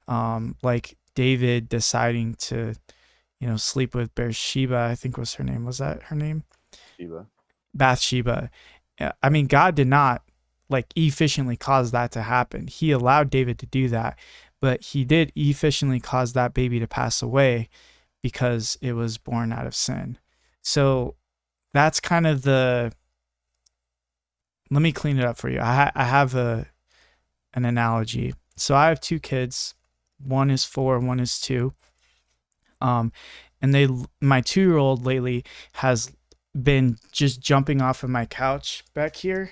[SPEAKER 1] like David deciding to, sleep with Bathsheba, I think was her name. Was that her name?
[SPEAKER 2] Shiva.
[SPEAKER 1] Bathsheba. I mean, God did not like efficiently cause that to happen. He allowed David to do that, but he did efficiently cause that baby to pass away because it was born out of sin. So that's kind of the. Let me clean it up for you. I have an analogy. So I have two kids. One is 4, one is 2. And my 2-year-old lately has been just jumping off of my couch back here,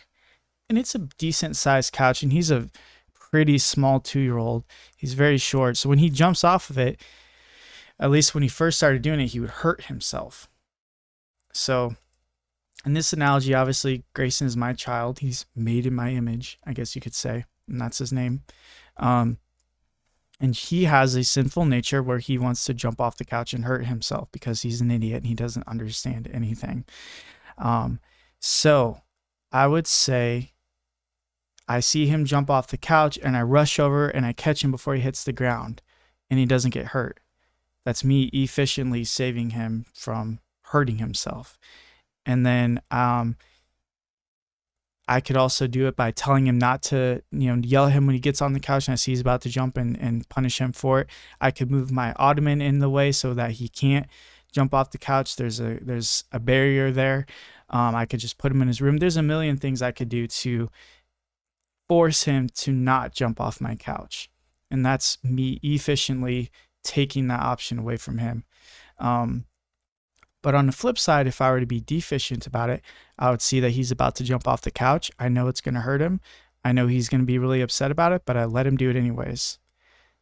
[SPEAKER 1] and it's a decent sized couch, and he's a pretty small 2-year-old. He's very short, so when he jumps off of it, at least when he first started doing it, he would hurt himself. So in this analogy, obviously Grayson is my child. He's made in my image, I guess you could say, and that's his name. And he has a sinful nature where he wants to jump off the couch and hurt himself because he's an idiot and he doesn't understand anything. So I would say I see him jump off the couch and I rush over and I catch him before he hits the ground and he doesn't get hurt. That's me efficiently saving him from hurting himself. And then I could also do it by telling him not to, yell at him when he gets on the couch and I see he's about to jump and punish him for it. I could move my ottoman in the way so that he can't jump off the couch. There's a barrier there. I could just put him in his room. There's a million things I could do to force him to not jump off my couch. And that's me efficiently taking that option away from him. But on the flip side, if I were to be deficient about it, I would see that he's about to jump off the couch. I know it's going to hurt him. I know he's going to be really upset about it, but I let him do it anyways.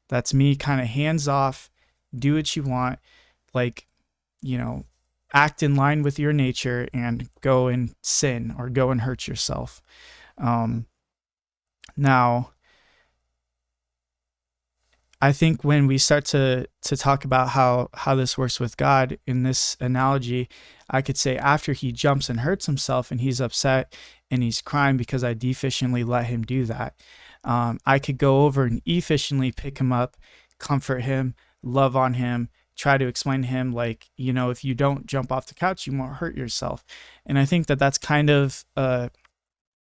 [SPEAKER 1] That's me kind of hands off, do what you want, like, act in line with your nature and go and sin or go and hurt yourself. Now, I think when we start to talk about how this works with God in this analogy, I could say after he jumps and hurts himself and he's upset and he's crying because I deficiently let him do that, I could go over and efficiently pick him up, comfort him, love on him, try to explain to him, like, if you don't jump off the couch, you won't hurt yourself. And I think that that's kind of a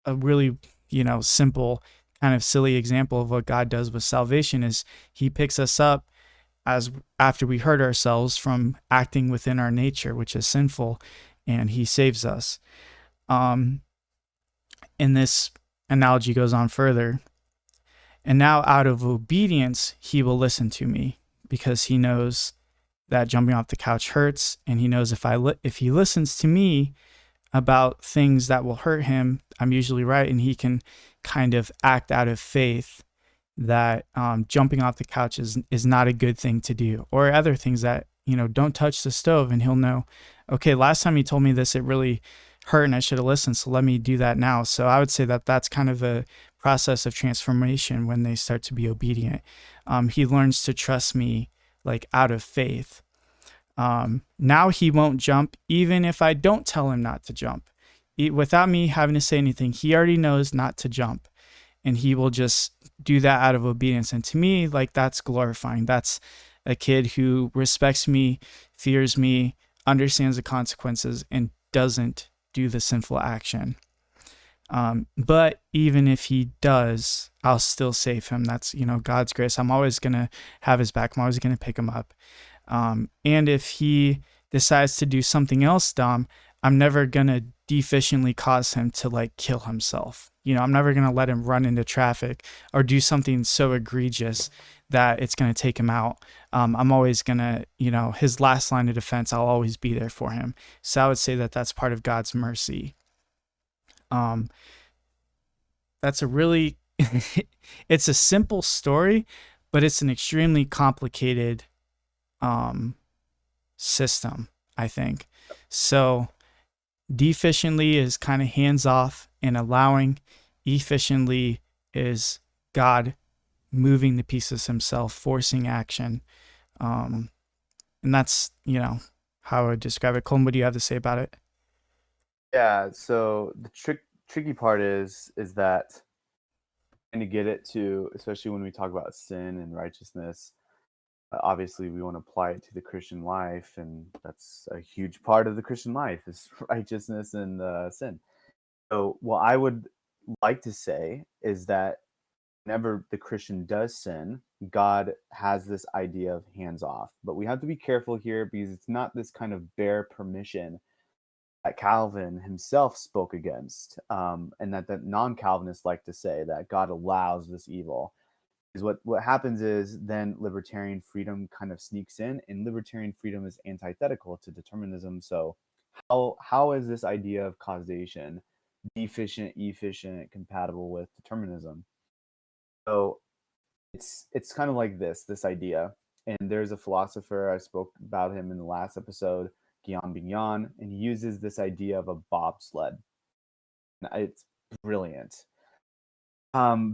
[SPEAKER 1] really, simple, kind of silly example of what God does with salvation is he picks us up as after we hurt ourselves from acting within our nature, which is sinful, and he saves us. And this analogy goes on further. And now out of obedience, he will listen to me because he knows that jumping off the couch hurts. And he knows if he listens to me about things that will hurt him, I'm usually right. And he can kind of act out of faith that jumping off the couch is not a good thing to do, or other things that, don't touch the stove. And he'll know, okay, last time he told me this, it really hurt and I should have listened. So let me do that now. So I would say that that's kind of a process of transformation when they start to be obedient. He learns to trust me, like, out of faith. Now he won't jump even if I don't tell him not to jump. Without me having to say anything, he already knows not to jump, and he will just do that out of obedience. And to me, like, that's glorifying. That's a kid who respects me, fears me, understands the consequences, and doesn't do the sinful action. But even if he does, I'll still save him. That's, God's grace. I'm always going to have his back. I'm always going to pick him up. And if he decides to do something else dumb, I'm never going to deficiently cause him to, like, kill himself. I'm never going to let him run into traffic or do something so egregious that it's going to take him out. I'm always going to, his last line of defense, I'll always be there for him. So I would say that that's part of God's mercy. That's a really, it's a simple story, but it's an extremely complicated system, I think. So deficiently is kind of hands off and allowing. Efficiently is God moving the pieces himself, forcing action. And that's, how I would describe it. Colin, what do you have to say about it?
[SPEAKER 2] Yeah, so the tricky part is that trying to get it to, especially when we talk about sin and righteousness, obviously we want to apply it to the Christian life, and that's a huge part of the Christian life is righteousness and sin. So what I would like to say is that whenever the Christian does sin, God has this idea of hands off. But we have to be careful here because it's not this kind of bare permission that Calvin himself spoke against, and that the non-Calvinists like to say that God allows this evil. Is what happens is then libertarian freedom kind of sneaks in, and libertarian freedom is antithetical to determinism. So how is this idea of causation deficient, efficient, compatible with determinism? So it's kind of like this idea, and there's a philosopher, I spoke about him in the last episode, Bignon, and he uses this idea of a bobsled. It's brilliant.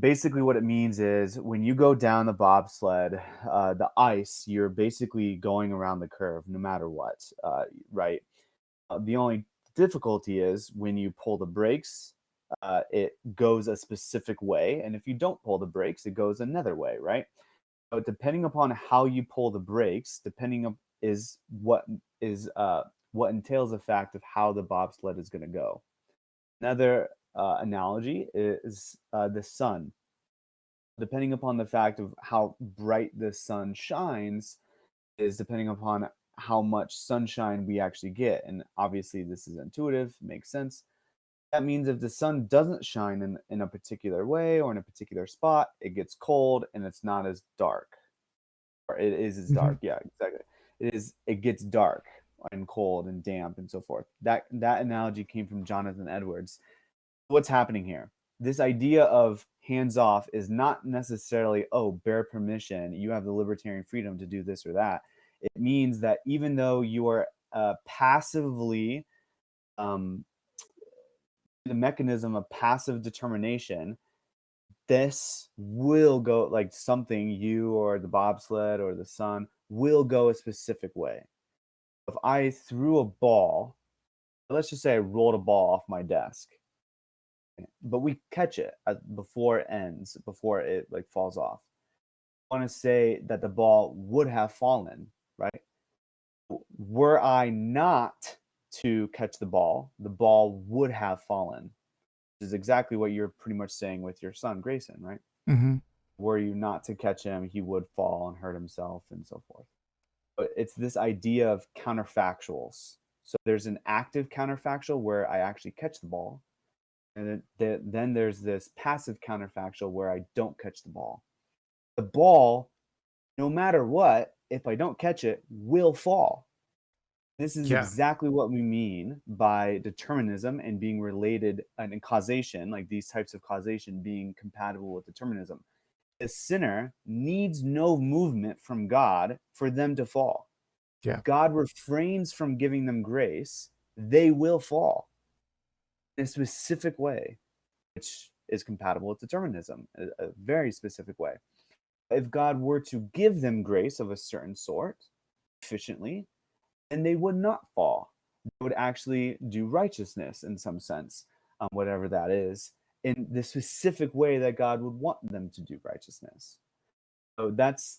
[SPEAKER 2] Basically what it means is when you go down the bobsled, the ice, you're basically going around the curve no matter what, right? The only difficulty is when you pull the brakes, it goes a specific way, and if you don't pull the brakes, it goes another way, right? So depending upon how you pull the brakes, is what entails the fact of how the bobsled is going to go. Another analogy is the sun. Depending upon the fact of how bright the sun shines, is depending upon how much sunshine we actually get. And obviously, this is intuitive, makes sense. That means if the sun doesn't shine in a particular way or in a particular spot, it gets cold and it's not as dark. Or it is as
[SPEAKER 1] Mm-hmm.
[SPEAKER 2] dark. Yeah, exactly. It gets dark and cold and damp and so forth. That analogy came from Jonathan Edwards. What's happening here? This idea of hands off is not necessarily, oh, bare permission. You have the libertarian freedom to do this or that. It means that even though you are passively um, the mechanism of passive determination, this will go like something you or the bobsled or the sun will go a specific way. If I threw a ball, let's just say I rolled a ball off my desk, but we catch it before it ends, before it like falls off. I want to say that the ball would have fallen, right? Were I not to catch the ball would have fallen. Which is exactly what you're pretty much saying with your son Grayson, right?
[SPEAKER 1] Mm-hmm.
[SPEAKER 2] Were you not to catch him, he would fall and hurt himself and so forth. But it's this idea of counterfactuals. So there's an active counterfactual where I actually catch the ball. And then there's this passive counterfactual where I don't catch the ball. The ball, no matter what, if I don't catch it, will fall. This is
[SPEAKER 1] Yeah.
[SPEAKER 2] exactly what we mean by determinism and being related and in causation, like these types of causation being compatible with determinism. The sinner needs no movement from God for them to fall.
[SPEAKER 1] Yeah.
[SPEAKER 2] If God refrains from giving them grace, they will fall in a specific way, which is compatible with determinism, a very specific way. If God were to give them grace of a certain sort efficiently, then they would not fall. They would actually do righteousness in some sense, whatever that is, in the specific way that God would want them to do righteousness. So that's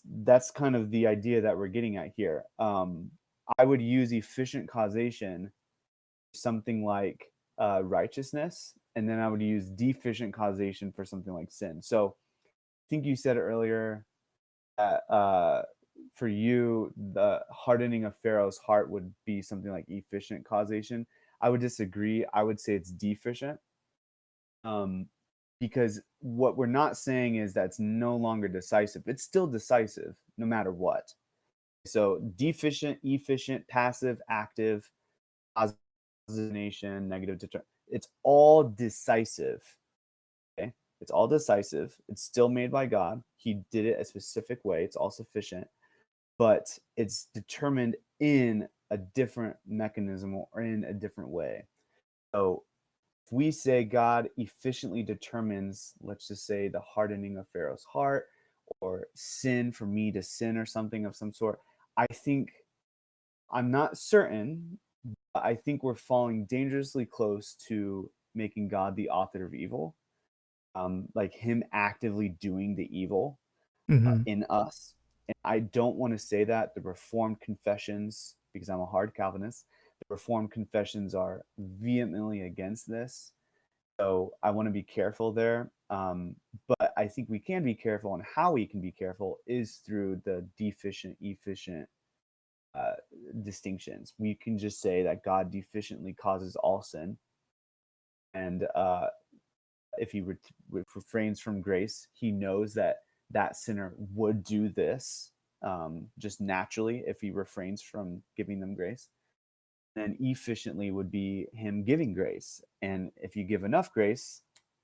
[SPEAKER 2] kind of the idea that we're getting at here. I would use efficient causation, something like righteousness, and then I would use deficient causation for something like sin. So I think you said earlier that for you, the hardening of Pharaoh's heart would be something like efficient causation. I would disagree. I would say it's deficient. Because what we're not saying is that it's no longer decisive. It's still decisive no matter what. So deficient, efficient, passive, active, positive, negative, it's all decisive. Okay? It's all decisive. It's still made by God. He did it a specific way. It's all sufficient, but it's determined in a different mechanism or in a different way. So if we say God efficiently determines, let's just say, the hardening of Pharaoh's heart or sin for me to sin or something of some sort, I think, I'm not certain, but I think we're falling dangerously close to making God the author of evil, like him actively doing the evil
[SPEAKER 1] Mm-hmm.
[SPEAKER 2] in us. And I don't want to say that. The Reformed confessions, because I'm a hard Calvinist, the Reformed confessions are vehemently against this. So I want to be careful there. But I think we can be careful, and how we can be careful is through the deficient, efficient distinctions. We can just say that God deficiently causes all sin. And if he refrains from grace, he knows that that sinner would do this just naturally if he refrains from giving them grace. Then efficiently would be him giving grace. And if you give enough grace,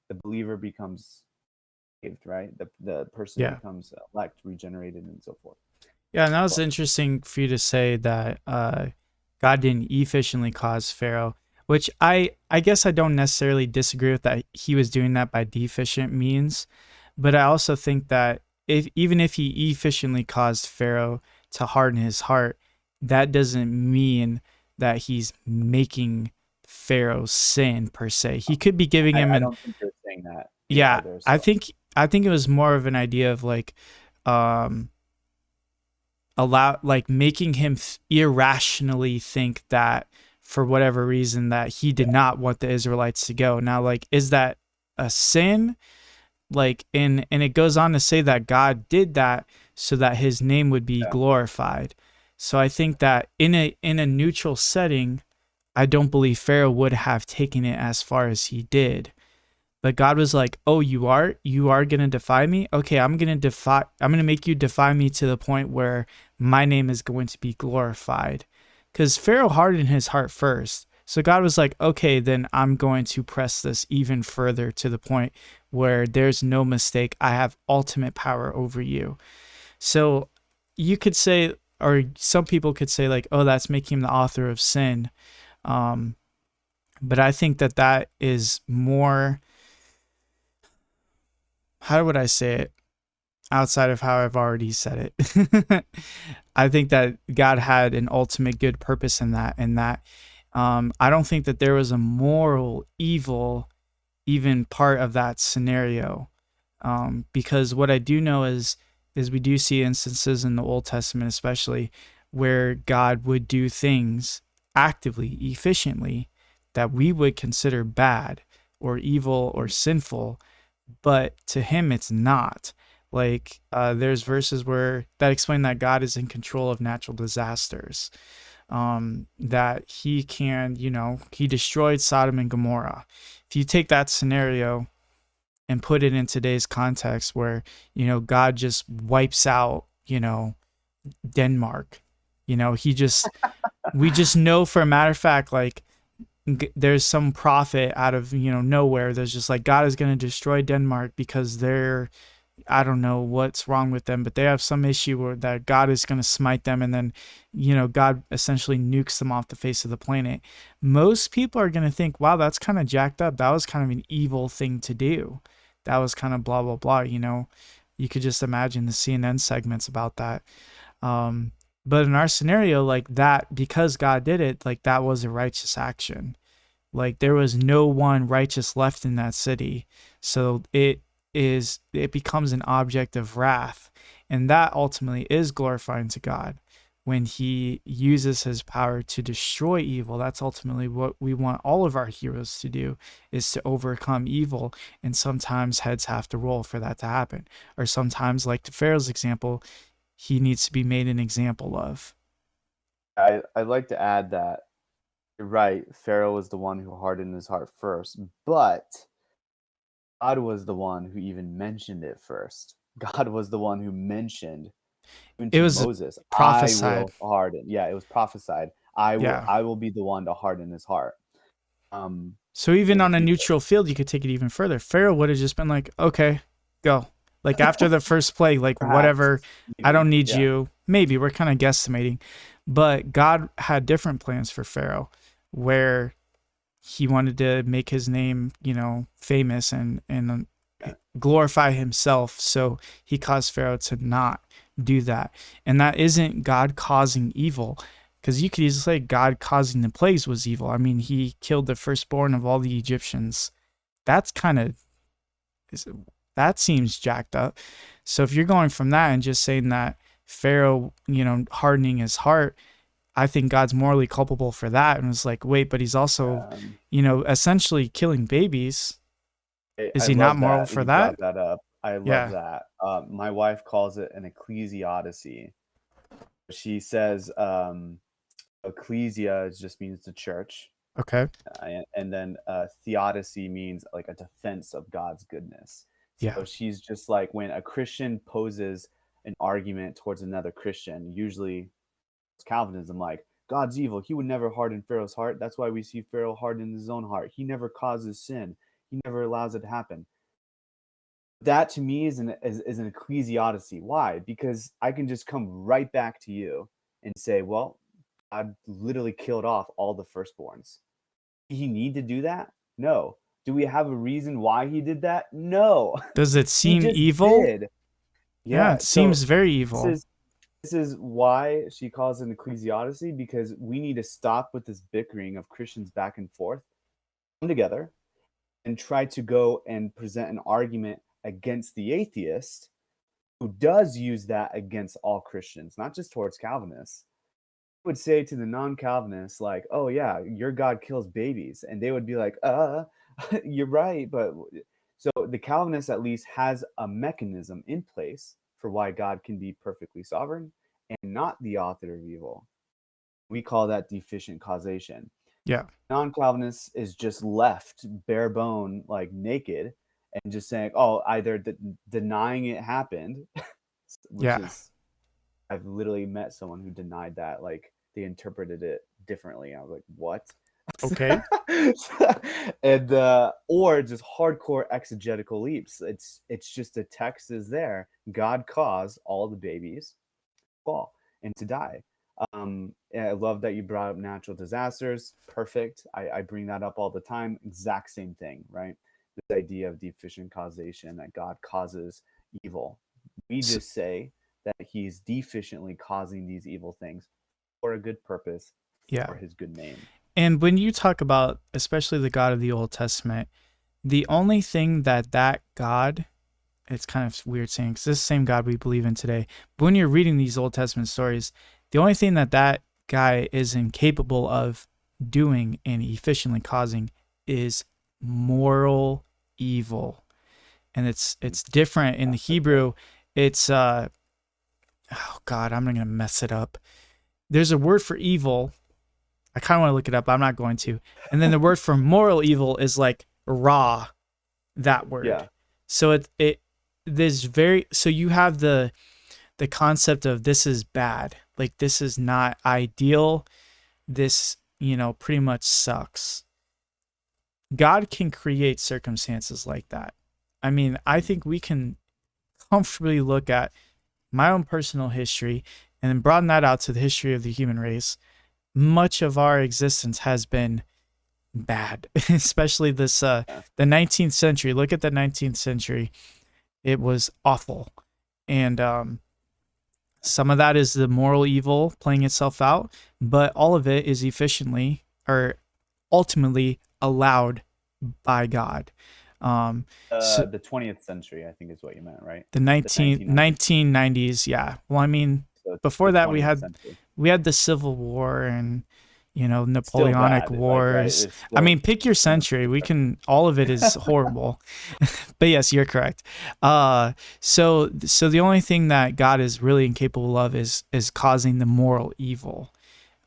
[SPEAKER 2] the believer becomes saved, right? The person
[SPEAKER 1] Yeah.
[SPEAKER 2] becomes elect, regenerated, and so forth.
[SPEAKER 1] Yeah, and that was interesting for you to say that God didn't efficiently cause Pharaoh, which I guess I don't necessarily disagree with that he was doing that by deficient means, but I also think that even if he efficiently caused Pharaoh to harden his heart, that doesn't mean that he's making Pharaoh sin per se. He could be giving him
[SPEAKER 2] I
[SPEAKER 1] an
[SPEAKER 2] don't think you're saying that
[SPEAKER 1] yeah,
[SPEAKER 2] either.
[SPEAKER 1] I
[SPEAKER 2] So
[SPEAKER 1] think I think it was more of an idea of like um making him irrationally think that for whatever reason that he did not want the Israelites to go. Now, like, is that a sin? Like, and it goes on to say that God did that so that his name would be
[SPEAKER 2] yeah,
[SPEAKER 1] glorified. So I think that in a neutral setting, I don't believe Pharaoh would have taken it as far as he did. But God was like, "Oh, you are going to defy me? Okay, I'm going to make you defy me to the point where my name is going to be glorified." Cuz Pharaoh hardened his heart first. So God was like, "Okay, then I'm going to press this even further to the point where there's no mistake. I have ultimate power over you." So you could say, or some people could say like, "Oh, that's making him the author of sin." Um but I think that that is more, how would I say it outside of how I've already said it? I think that God had an ultimate good purpose in that, and that I don't think that there was a moral evil even part of that scenario. Because what I do know is we do see instances in the Old Testament, especially, where God would do things actively, efficiently, that we would consider bad or evil or sinful, but to him it's not. Like there's verses where that explain that God is in control of natural disasters. That he can, he destroyed Sodom and Gomorrah. If you take that scenario and put it in today's context where, God just wipes out, Denmark, we just know for a matter of fact, like, there's some prophet out of, nowhere. There's just like, God is going to destroy Denmark because they're, I don't know what's wrong with them, but they have some issue where that God is going to smite them, and then, God essentially nukes them off the face of the planet. Most people are going to think, wow, that's kind of jacked up. That was kind of an evil thing to do. That was kind of blah, blah, blah. You could just imagine the CNN segments about that. But in our scenario, like that, because God did it, like that was a righteous action. Like there was no one righteous left in that city. So it becomes an object of wrath. And that ultimately is glorifying to God when he uses his power to destroy evil. That's ultimately what we want all of our heroes to do, is to overcome evil. And sometimes heads have to roll for that to happen. Or sometimes, like the Pharaoh's example, he needs to be made an example of.
[SPEAKER 2] I'd like to add that you're right. Pharaoh was the one who hardened his heart first, but God was the one who even mentioned it first. God was the one who mentioned even
[SPEAKER 1] It
[SPEAKER 2] to
[SPEAKER 1] was
[SPEAKER 2] Moses, I
[SPEAKER 1] prophesied.
[SPEAKER 2] will harden. Yeah, it was prophesied.
[SPEAKER 1] Yeah.
[SPEAKER 2] I will be the one to harden his heart. Um,
[SPEAKER 1] So even
[SPEAKER 2] and
[SPEAKER 1] on
[SPEAKER 2] if
[SPEAKER 1] a
[SPEAKER 2] you
[SPEAKER 1] neutral field, you could take it even further. Pharaoh would have just been like, okay, go. Like after the first plague, like whatever,
[SPEAKER 2] perhaps
[SPEAKER 1] I
[SPEAKER 2] maybe,
[SPEAKER 1] don't need
[SPEAKER 2] yeah,
[SPEAKER 1] you. Maybe we're kind of guesstimating. But God had different plans for Pharaoh, where he wanted to make his name, famous and
[SPEAKER 2] yeah,
[SPEAKER 1] glorify himself. So he caused Pharaoh to not do that. And that isn't God causing evil, because you could easily say God causing the plagues was evil. I mean, he killed the firstborn of all the Egyptians. That's kind of, that seems jacked up. So if you're going from that and just saying that Pharaoh, hardening his heart, I think God's morally culpable for that. And it's like, wait, but he's also,
[SPEAKER 2] um,
[SPEAKER 1] essentially killing babies. Is
[SPEAKER 2] I
[SPEAKER 1] he not
[SPEAKER 2] love
[SPEAKER 1] moral
[SPEAKER 2] that
[SPEAKER 1] for
[SPEAKER 2] you
[SPEAKER 1] that?
[SPEAKER 2] brought that up. I love
[SPEAKER 1] Yeah.
[SPEAKER 2] that. My wife calls it an Ecclesiodicy. She says ecclesia just means the church,
[SPEAKER 1] Okay.
[SPEAKER 2] and then theodicy means like a defense of God's goodness.
[SPEAKER 1] Yeah.
[SPEAKER 2] So she's just like, when a Christian poses an argument towards another Christian, usually it's Calvinism, like God's evil. He would never harden Pharaoh's heart. That's why we see Pharaoh harden his own heart. He never causes sin. He never allows it to happen. That to me is an ecclesiodicy. Why? Because I can just come right back to you and say, well, God literally killed off all the firstborns. Did he need to do that? No. Do we have a reason why he did that? No.
[SPEAKER 1] Does it
[SPEAKER 2] He
[SPEAKER 1] seem
[SPEAKER 2] just
[SPEAKER 1] evil?
[SPEAKER 2] did.
[SPEAKER 1] Yeah,
[SPEAKER 2] Yeah.
[SPEAKER 1] it
[SPEAKER 2] So
[SPEAKER 1] seems very
[SPEAKER 2] this
[SPEAKER 1] evil.
[SPEAKER 2] is this is why she calls it an ecclesiodicy, because we need to stop with this bickering of Christians back and forth, come together, and try to go and present an argument against the atheist who does use that against all Christians, not just towards Calvinists. Would say to the non-Calvinists, like, "Oh yeah, your God kills babies," and they would be like, you're right." But so the Calvinist at least has a mechanism in place for why God can be perfectly sovereign and not the author of evil. We call that deficient causation.
[SPEAKER 1] Yeah.
[SPEAKER 2] Non-Calvinist is just left bare bone, like naked, and just saying, oh, either denying it happened, which
[SPEAKER 1] Yeah.
[SPEAKER 2] is, I've literally met someone who denied that, like they interpreted it differently. I was like, what?
[SPEAKER 1] Okay.
[SPEAKER 2] And or just hardcore exegetical leaps. It's just the text is there. God caused all the babies fall and to die. And I love that you brought up natural disasters. Perfect. I bring that up all the time. Exact same thing, right? This idea of deficient causation, that God causes evil. We
[SPEAKER 1] So,
[SPEAKER 2] just say that he's deficiently causing these evil things for a good purpose,
[SPEAKER 1] yeah.
[SPEAKER 2] for his good name.
[SPEAKER 1] And when you talk about, especially the God of the Old Testament, the only thing that God, it's kind of weird saying, because this is the same God we believe in today. But when you're reading these Old Testament stories, the only thing that guy is incapable of doing and efficiently causing is moral evil. And it's different in the
[SPEAKER 2] That's so good.
[SPEAKER 1] Hebrew. It's oh God, I'm not gonna mess it up. There's a word for evil. I kind of want to look it up, but I'm not going to. And then the word for moral evil is like ra, that word.
[SPEAKER 2] Yeah.
[SPEAKER 1] So it there's very, so you have the concept of this is bad, like this is not ideal, this, pretty much sucks. God can create circumstances like that. I mean, I think we can comfortably look at my own personal history and then broaden that out to the history of the human race. Much of our existence has been bad, especially this
[SPEAKER 2] Yeah.
[SPEAKER 1] the 19th century. Look at the 19th century. It was awful. And some of that is the moral evil playing itself out, but all of it is efficiently or ultimately allowed by God. So
[SPEAKER 2] The 20th century, I think is what you meant, right?
[SPEAKER 1] the
[SPEAKER 2] The
[SPEAKER 1] 19,
[SPEAKER 2] 1900s.
[SPEAKER 1] 1990s, yeah. Well, I mean,
[SPEAKER 2] So
[SPEAKER 1] before
[SPEAKER 2] the
[SPEAKER 1] that
[SPEAKER 2] 20th century.
[SPEAKER 1] we had the Civil War and
[SPEAKER 2] Still
[SPEAKER 1] Napoleonic
[SPEAKER 2] bad, like, right?
[SPEAKER 1] Wars.
[SPEAKER 2] It's
[SPEAKER 1] I
[SPEAKER 2] still
[SPEAKER 1] mean, pick your
[SPEAKER 2] so much
[SPEAKER 1] century.
[SPEAKER 2] to
[SPEAKER 1] We
[SPEAKER 2] correct.
[SPEAKER 1] can, all of it is horrible. But yes, you're correct. So the only thing that God is really incapable of is causing the moral evil.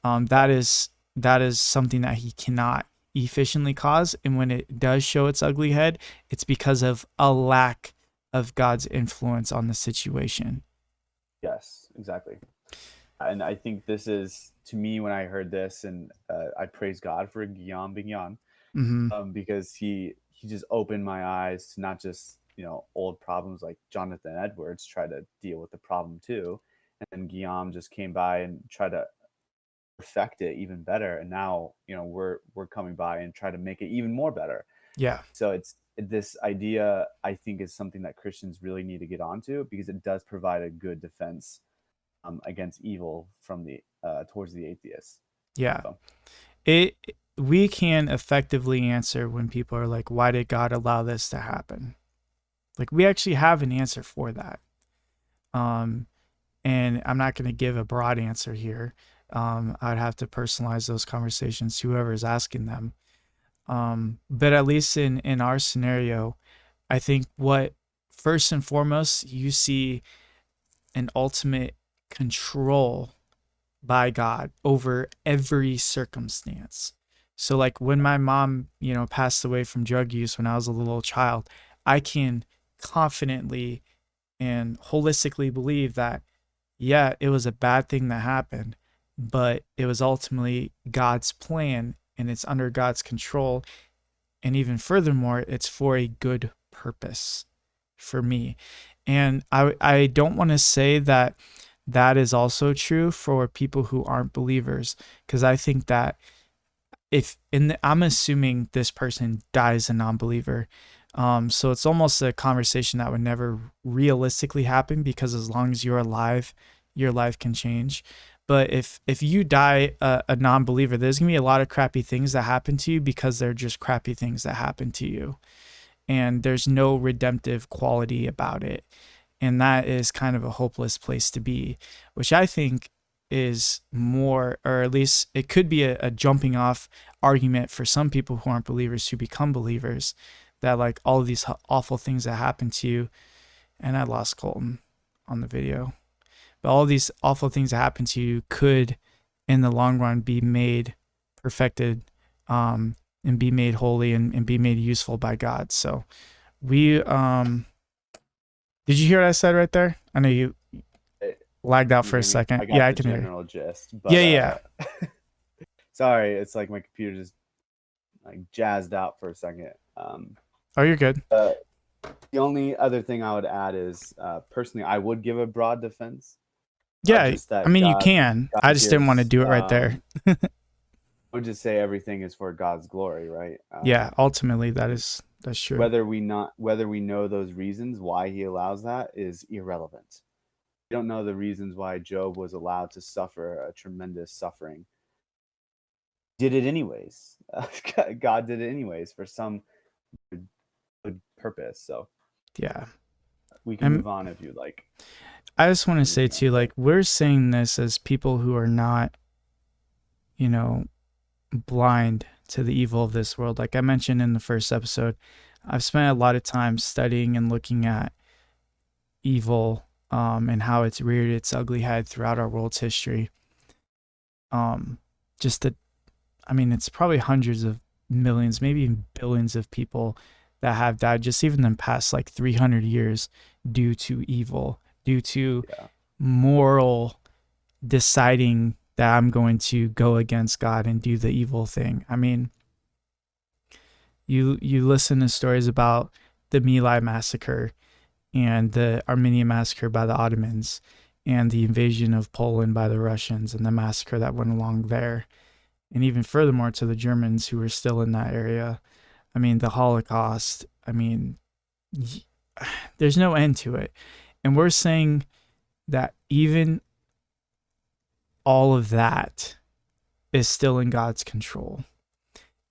[SPEAKER 2] Yeah.
[SPEAKER 1] That is something that he cannot efficiently cause, and when it does show its ugly head, it's because of a lack of God's influence on the situation.
[SPEAKER 2] Yes, exactly. And I think this is, to me, when I heard this, and I praise God for Bignon,
[SPEAKER 1] Mm-hmm.
[SPEAKER 2] because he just opened my eyes to not just old problems like Jonathan Edwards tried to deal with the problem too, and then Guillaume just came by and tried to perfect it even better, and now we're coming by and try to make it even more better.
[SPEAKER 1] Yeah,
[SPEAKER 2] So it's this idea, I think, is something that Christians really need to get onto, because it does provide a good defense against evil from the towards the atheists.
[SPEAKER 1] yeah.
[SPEAKER 2] So
[SPEAKER 1] It we can effectively answer when people are like, "Why did God allow this to happen?" Like we actually have an answer for that. Um, and I'm not going to give a broad answer here. I'd have to personalize those conversations to whoever is asking them. But at least in our scenario, I think what first and foremost you see an ultimate control by God over every circumstance. So like when my mom, passed away from drug use when I was a little child, I can confidently and holistically believe that yeah, it was a bad thing that happened, but it was ultimately God's plan and it's under God's control. And even furthermore, it's for a good purpose for me. And I don't want to say that that is also true for people who aren't believers, because I think that I'm assuming this person dies a non-believer. So it's almost a conversation that would never realistically happen, because as long as you're alive, your life can change. But if you die a non-believer, there's gonna be a lot of crappy things that happen to you because they're just crappy things that happen to you, and there's no redemptive quality about it. And that is kind of a hopeless place to be, which I think is more, or at least it could be a jumping off argument for some people who aren't believers to become believers, that like all of these awful things that happen to you, and I lost Colton on the video, but all these awful things that happen to you could in the long run be made perfected and be made holy and be made useful by God. So we did you hear what I said right there? I know you lagged out
[SPEAKER 2] You
[SPEAKER 1] for a
[SPEAKER 2] hear me?
[SPEAKER 1] second.
[SPEAKER 2] I
[SPEAKER 1] Yeah,
[SPEAKER 2] got
[SPEAKER 1] I
[SPEAKER 2] the
[SPEAKER 1] can hear you.
[SPEAKER 2] general gist, but
[SPEAKER 1] Yeah.
[SPEAKER 2] sorry, it's like my computer just like jazzed out for a second.
[SPEAKER 1] Oh, you're good.
[SPEAKER 2] The only other thing I would add is personally, I would give a broad defense.
[SPEAKER 1] Yeah,
[SPEAKER 2] Just
[SPEAKER 1] I
[SPEAKER 2] that
[SPEAKER 1] mean you can. I
[SPEAKER 2] God
[SPEAKER 1] just didn't want to
[SPEAKER 2] gives.
[SPEAKER 1] do it right there.
[SPEAKER 2] I would just say everything is for God's glory, right?
[SPEAKER 1] Yeah, ultimately that's true.
[SPEAKER 2] Whether we know those reasons why He allows that is irrelevant. We don't know the reasons why Job was allowed to suffer a tremendous suffering. Did it anyways. God did it anyways for some good purpose. So
[SPEAKER 1] Yeah.
[SPEAKER 2] we can
[SPEAKER 1] And
[SPEAKER 2] move on if you'd like.
[SPEAKER 1] I just want to say too, like we're saying this as people who are not, you know, blind to the evil of this world. Like I mentioned in the first episode, I've spent a lot of time studying and looking at evil and how it's reared its ugly head throughout our world's history. Just that, I mean, it's probably hundreds of millions, maybe even billions of people that have died just even in the past like 300 years due to evil, due to moral deciding that I'm going to go against God and do the evil thing. I mean, you listen to stories about the My Lai massacre and the Armenian massacre by the Ottomans and the invasion of Poland by the Russians and the massacre that went along there. And even furthermore to the Germans who were still in that area. I mean, the Holocaust. I mean, there's no end to it. And we're saying that even all of that is still in God's control.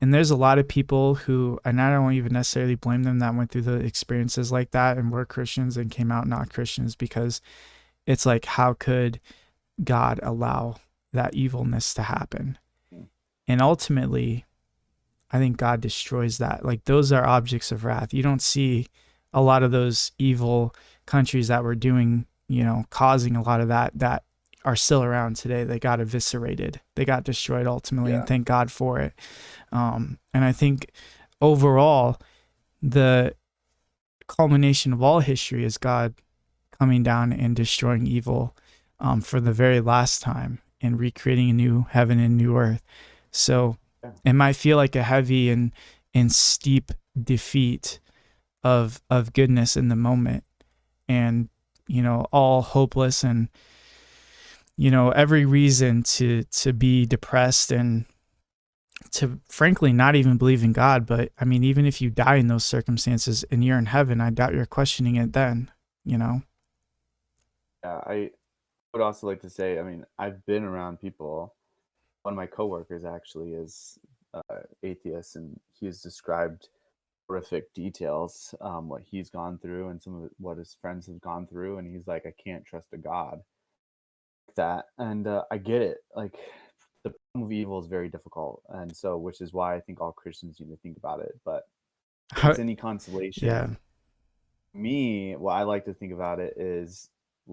[SPEAKER 1] And there's a lot of people who, and I don't even necessarily blame them, that went through the experiences like that and were Christians and came out not Christians, because it's like, how could God allow that evilness to happen? And ultimately, I think God destroys that. Like those are objects of wrath. You don't see a lot of those evil countries that were doing, causing a lot of that are still around today. They got eviscerated. They got destroyed ultimately, and thank God for it. And I think overall, the culmination of all history is God coming down and destroying evil for the very last time and recreating a new heaven and new earth. So it might feel like a heavy and steep defeat of goodness in the moment, and all hopeless, and every reason to be depressed and to frankly not even believe in God. But I mean, even if you die in those circumstances and you're in heaven, I doubt you're questioning it then.
[SPEAKER 2] Yeah, I would also like to say, I mean, I've been around people. One of my coworkers actually is atheist, and he's described horrific details, what he's gone through and some of what his friends have gone through, and he's like, I can't trust a God like that. And I get it. Like the problem of evil is very difficult, and so which is why I think all Christians need to think about it. But if it's any consolation, me, what I like to think about it is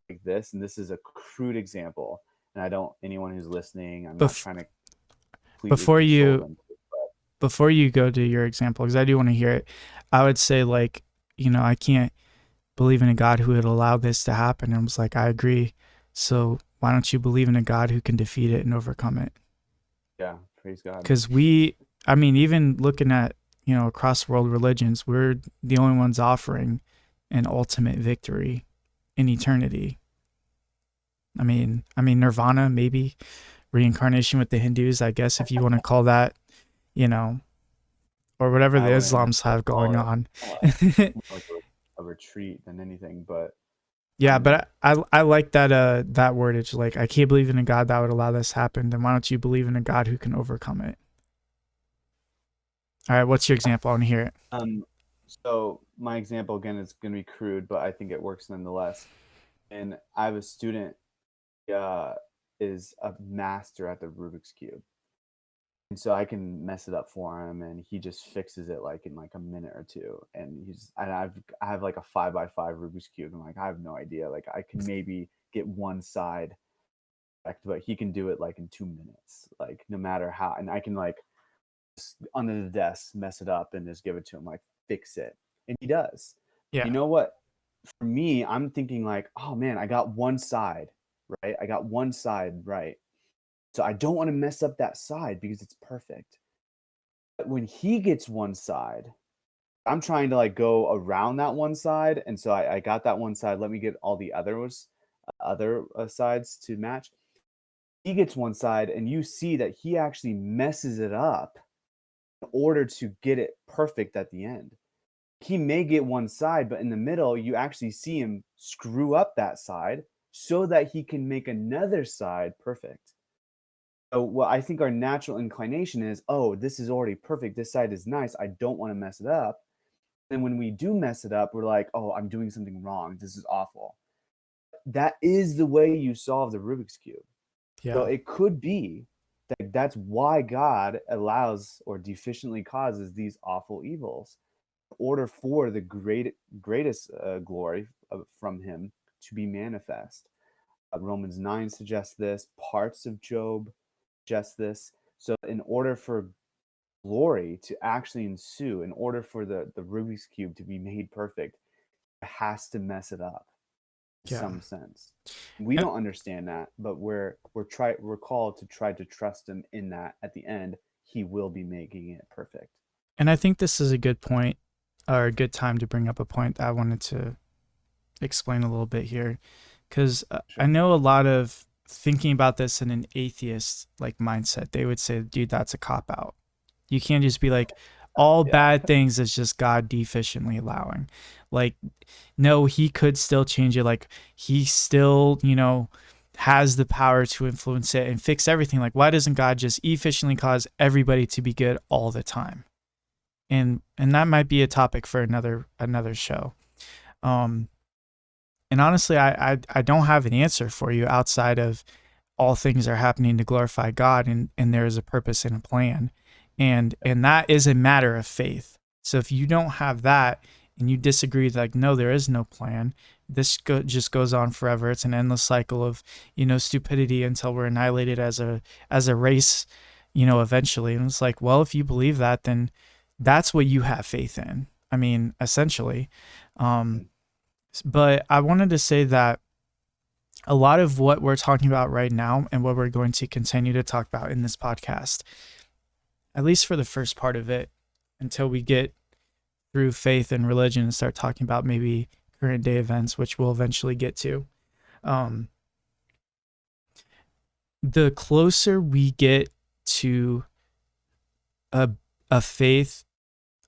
[SPEAKER 2] like this, and this is a crude example, and I don't, anyone who's listening, I'm not trying to completely
[SPEAKER 1] before you go to your example, because I do want to hear it, I would say, like, I can't believe in a God who would allow this to happen. And I was like, I agree. So why don't you believe in a God who can defeat it and overcome it?
[SPEAKER 2] Yeah, praise God.
[SPEAKER 1] Because even looking at, across world religions, we're the only ones offering an ultimate victory in eternity. I mean, Nirvana, maybe reincarnation with the Hindus, I guess, if you want to call that, or whatever the Islams have going on.
[SPEAKER 2] Like a retreat than anything, but
[SPEAKER 1] yeah, but I like that that wordage. Like, I can't believe in a God that would allow this to happen. Then why don't you believe in a God who can overcome it? All right, what's your example? I want to hear it.
[SPEAKER 2] So my example again is going to be crude, but I think it works nonetheless. And I have a student is a master at the Rubik's Cube. And so I can mess it up for him, and he just fixes it like in like a minute or two. And I have like a 5x5 Rubik's Cube, and like I have no idea. Like I can maybe get one side correct, but he can do it like in 2 minutes, like no matter how. And I can like under the desk, mess it up, and just give it to him, like, fix it. And he does.
[SPEAKER 1] Yeah.
[SPEAKER 2] You know what? For me, I'm thinking like, oh man, I got one side, right? I got one side right. So I don't want to mess up that side because it's perfect. But when he gets one side, I'm trying to like go around that one side. And so I got that one side. Let me get all the other sides to match. He gets one side, and you see that he actually messes it up in order to get it perfect at the end. He may get one side, but in the middle, you actually see him screw up that side so that he can make another side perfect. So what I think our natural inclination is, oh, this is already perfect. This side is nice. I don't want to mess it up. And when we do mess it up, we're like, oh, I'm doing something wrong. This is awful. That is the way you solve the Rubik's Cube. So
[SPEAKER 1] Yeah.
[SPEAKER 2] it could be that that's why God allows or deficiently causes these awful evils in order for the greatest glory from him to be manifest. Romans 9 suggests this. Parts of Job suggest this. So in order for glory to actually ensue, in order for the Rubik's Cube to be made perfect, it has to mess it up in
[SPEAKER 1] Yeah.
[SPEAKER 2] some sense. We
[SPEAKER 1] And,
[SPEAKER 2] don't understand that, but we're called to try to trust him in that. At the end, he will be making it perfect.
[SPEAKER 1] and I think this is a good point, or a good time to bring up a point that I wanted to explain a little bit here, because I
[SPEAKER 2] Sure.
[SPEAKER 1] know a lot of thinking about this in an atheist like mindset, they would say, dude, that's a cop out. You can't just be like, all
[SPEAKER 2] Yeah.
[SPEAKER 1] bad things is just God deficiently allowing. Like, no, he could still change it. Like, he still, has the power to influence it and fix everything. Like, why doesn't God just efficiently cause everybody to be good all the time? And that might be a topic for another show. And honestly, I don't have an answer for you outside of all things are happening to glorify God, and there is a purpose and a plan. And that is a matter of faith. So if you don't have that and you disagree, like, no, there is no plan, this just goes on forever. It's an endless cycle of, stupidity until we're annihilated as a race, eventually. And it's like, well, if you believe that, then that's what you have faith in. I mean, essentially. But I wanted to say that a lot of what we're talking about right now and what we're going to continue to talk about in this podcast, at least for the first part of it, until we get through faith and religion and start talking about maybe current day events, which we'll eventually get to. The closer we get to a faith,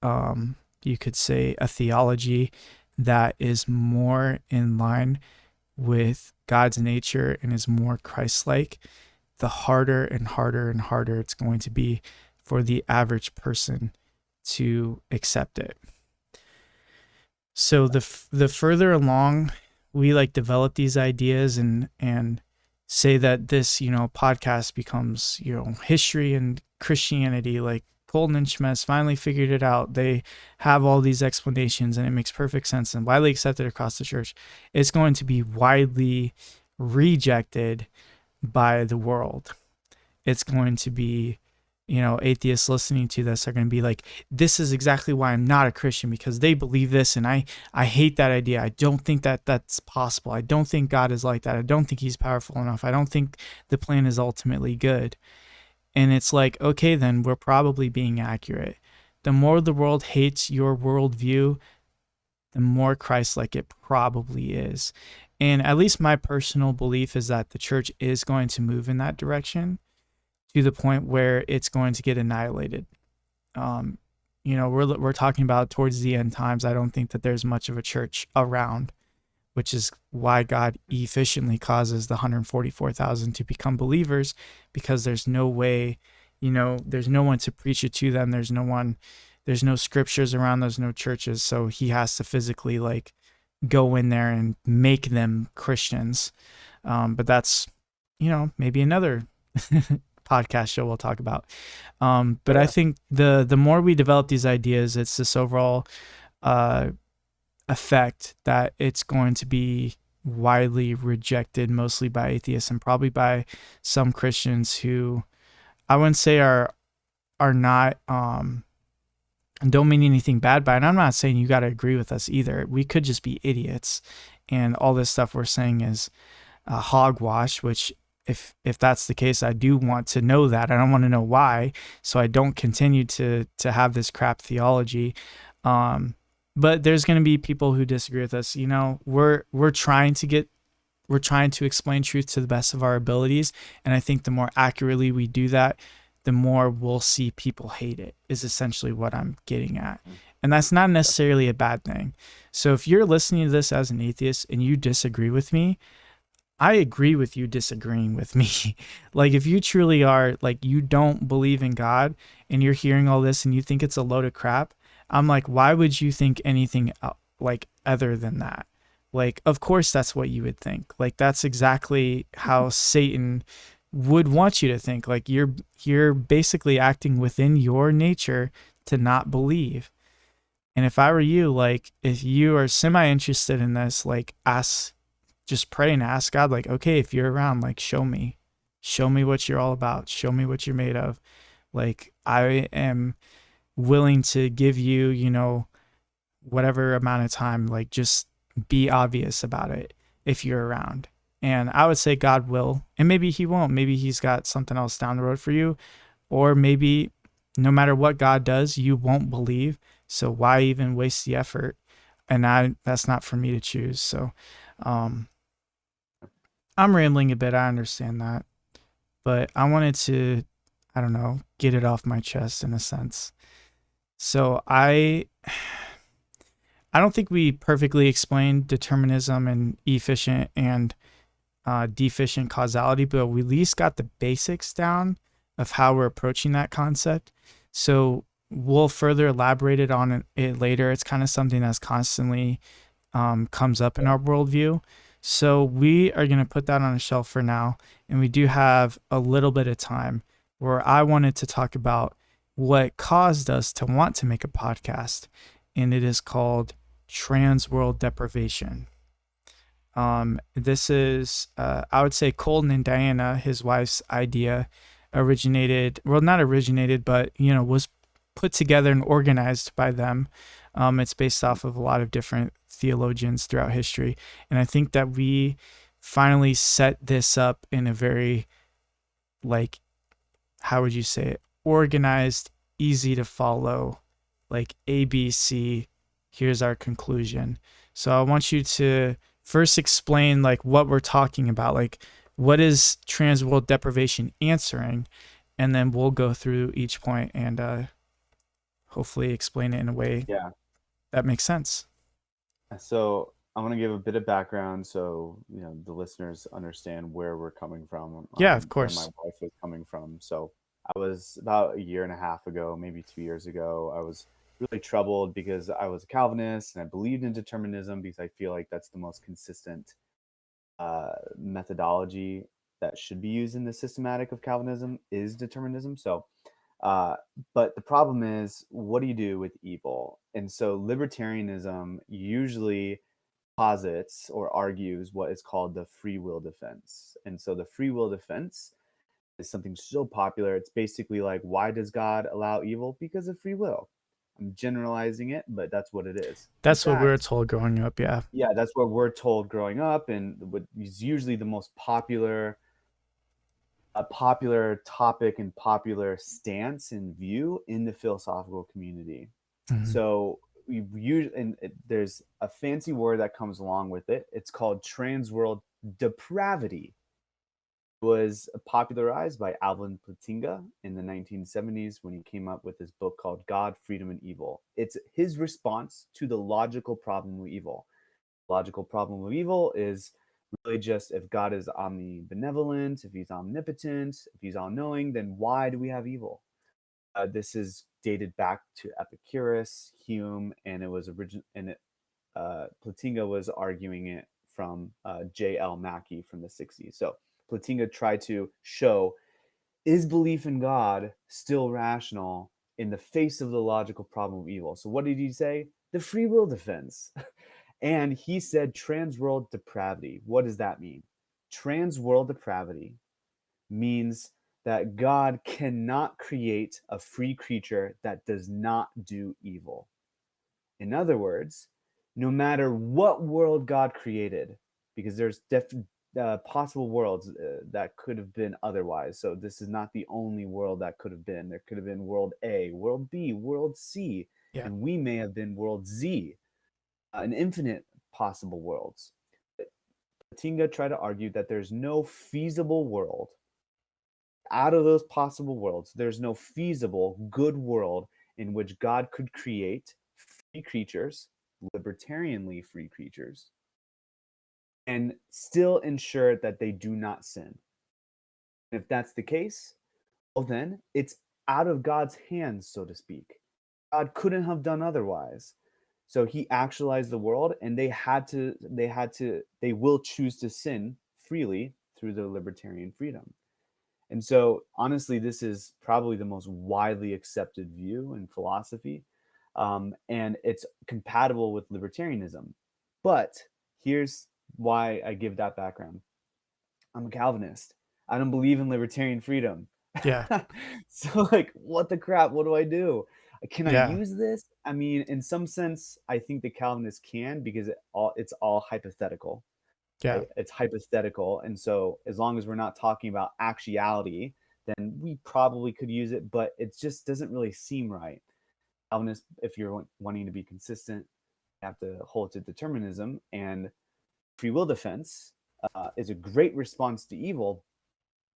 [SPEAKER 1] you could say a theology that is more in line with God's nature and is more Christ-like, the harder and harder and harder it's going to be for the average person to accept it. So the further along we like develop these ideas and say that this, podcast becomes, history and Christianity, like Colton and Schmetz finally figured it out. They have all these explanations and it makes perfect sense and widely accepted across the church. It's going to be widely rejected by the world. It's going to be, atheists listening to this are going to be like, this is exactly why I'm not a Christian, because they believe this and I hate that idea. I don't think that that's possible. I don't think God is like that. I don't think he's powerful enough. I don't think the plan is ultimately good. And it's like, okay, then we're probably being accurate. The more the world hates your worldview, the more Christ-like it probably is. And at least my personal belief is that the church is going to move in that direction to the point where it's going to get annihilated. We're talking about towards the end times. I don't think that there's much of a church around, which is why God efficiently causes the 144,000 to become believers, because there's no way, there's no one to preach it to them. There's no scriptures around, there's no churches. So he has to physically like go in there and make them Christians. But that's, maybe another podcast show we'll talk about. But I think the more we develop these ideas, it's this overall, effect that it's going to be widely rejected, mostly by atheists and probably by some Christians who I wouldn't say are are not don't mean anything bad by it. And I'm not saying you got to agree with us either. We could just be idiots, and all this stuff we're saying is hogwash. Which, if that's the case, I do want to know that. I don't want to know why, so I don't continue to have this crap theology. But there's going to be people who disagree with us. You know, we're trying to explain truth to the best of our abilities, and I think the more accurately we do that, the more we'll see people hate it, is essentially what I'm getting at. And that's not necessarily a bad thing. So if you're listening to this as an atheist and you disagree with me, I agree with you disagreeing with me. Like, if you truly are, like, you don't believe in God and you're hearing all this and you think it's a load of crap, I'm like, why would you think anything like other than that? Like, of course, that's what you would think. Like, that's exactly how Satan would want you to think. Like, you're basically acting within your nature to not believe. And if I were you, like, if you are semi interested in this, like, just pray and ask God, like, okay, if you're around, like, show me what you're all about. Show me what you're made of. Like, I am willing to give you, you know, whatever amount of time, like, just be obvious about it if you're around. And I would say God will, and maybe he won't. Maybe he's got something else down the road for you, or maybe no matter what God does, you won't believe. So why even waste the effort? And that's not for me to choose. So I'm rambling a bit. I understand that, but I wanted to, I don't know, get it off my chest in a sense. So I don't think we perfectly explained determinism and efficient and deficient causality, but we at least got the basics down of how we're approaching that concept. So we'll further elaborate it on it later. It's kind of something that's constantly comes up in our worldview. So we are going to put that on a shelf for now. And we do have a little bit of time where I wanted to talk about what caused us to want to make a podcast. And it is called Transworld Deprivation. This is, I would say, Colton and Diana, his wife's idea, not originated, but, you know, was put together and organized by them. It's based off of a lot of different theologians throughout history. And I think that we finally set this up in a very, like, how would you say it? Organized, easy to follow, like ABC, here's our conclusion. So I want you to first explain, like, what we're talking about, like, what is transworld deprivation answering, and then we'll go through each point and hopefully explain it in a way that makes sense.
[SPEAKER 2] So I want to give a bit of background so, you know, the listeners understand where we're coming from.
[SPEAKER 1] Yeah, of
[SPEAKER 2] Where my
[SPEAKER 1] course.
[SPEAKER 2] wife was coming from. So I was about a year and a half ago, maybe 2 years ago, I was really troubled because I was a Calvinist and I believed in determinism because I feel like that's the most consistent methodology that should be used in the systematic of Calvinism is determinism. So, but the problem is, what do you do with evil? And so, libertarianism usually posits or argues what is called the free will defense. And so, the free will defense is something so popular. It's basically like, why does God allow evil? Because of free will. I'm generalizing it, but that's what it is. In
[SPEAKER 1] That's what we were
[SPEAKER 2] fact,
[SPEAKER 1] told growing up. Yeah.
[SPEAKER 2] yeah, that's what we're told growing up, and what is usually the most popular a popular topic and popular stance and view in the philosophical community.
[SPEAKER 1] Mm-hmm.
[SPEAKER 2] So we use, and there's a fancy word that comes along with it. It's called transworld depravity. It was popularized by Alvin Plantinga in the 1970s when he came up with his book called God, Freedom, and Evil. It's his response to the logical problem of evil. Logical problem of evil is really just, if God is omnibenevolent, if he's omnipotent, if he's all knowing, then why do we have evil? This is dated back to Epicurus, Hume, and it was Plantinga was arguing it from J.L. Mackie from the 60s. So Plantinga tried to show, is belief in God still rational in the face of the logical problem of evil? So what did he say? The free will defense. And he said transworld depravity. What does that mean? Transworld depravity means that God cannot create a free creature that does not do evil. In other words, no matter what world God created, because there's possible worlds that could have been otherwise. So this is not the only world that could have been. There could have been world A, world B, world C,
[SPEAKER 1] Yeah.
[SPEAKER 2] and we may have been world Z, an infinite possible worlds. Tinga tried to argue that there's no feasible world out of those possible worlds. There's no feasible good world in which God could create free creatures, libertarianly free creatures, and still ensure that they do not sin. If that's the case, well, then it's out of God's hands, so to speak. God couldn't have done otherwise. So he actualized the world, and they will choose to sin freely through their libertarian freedom. And so, honestly, this is probably the most widely accepted view in philosophy, and it's compatible with libertarianism. But here's why I give that background. I'm a Calvinist. I don't believe in libertarian freedom.
[SPEAKER 1] Yeah.
[SPEAKER 2] So, like, what the crap? What do I do? Can I
[SPEAKER 1] Yeah.
[SPEAKER 2] use this? I mean, in some sense, I think the Calvinists can, because it's all hypothetical.
[SPEAKER 1] Yeah.
[SPEAKER 2] Right? It's hypothetical, and so as long as we're not talking about actuality, then we probably could use it, but it just doesn't really seem right. Calvinists, if you're wanting to be consistent, you have to hold to determinism, and free will defense is a great response to evil,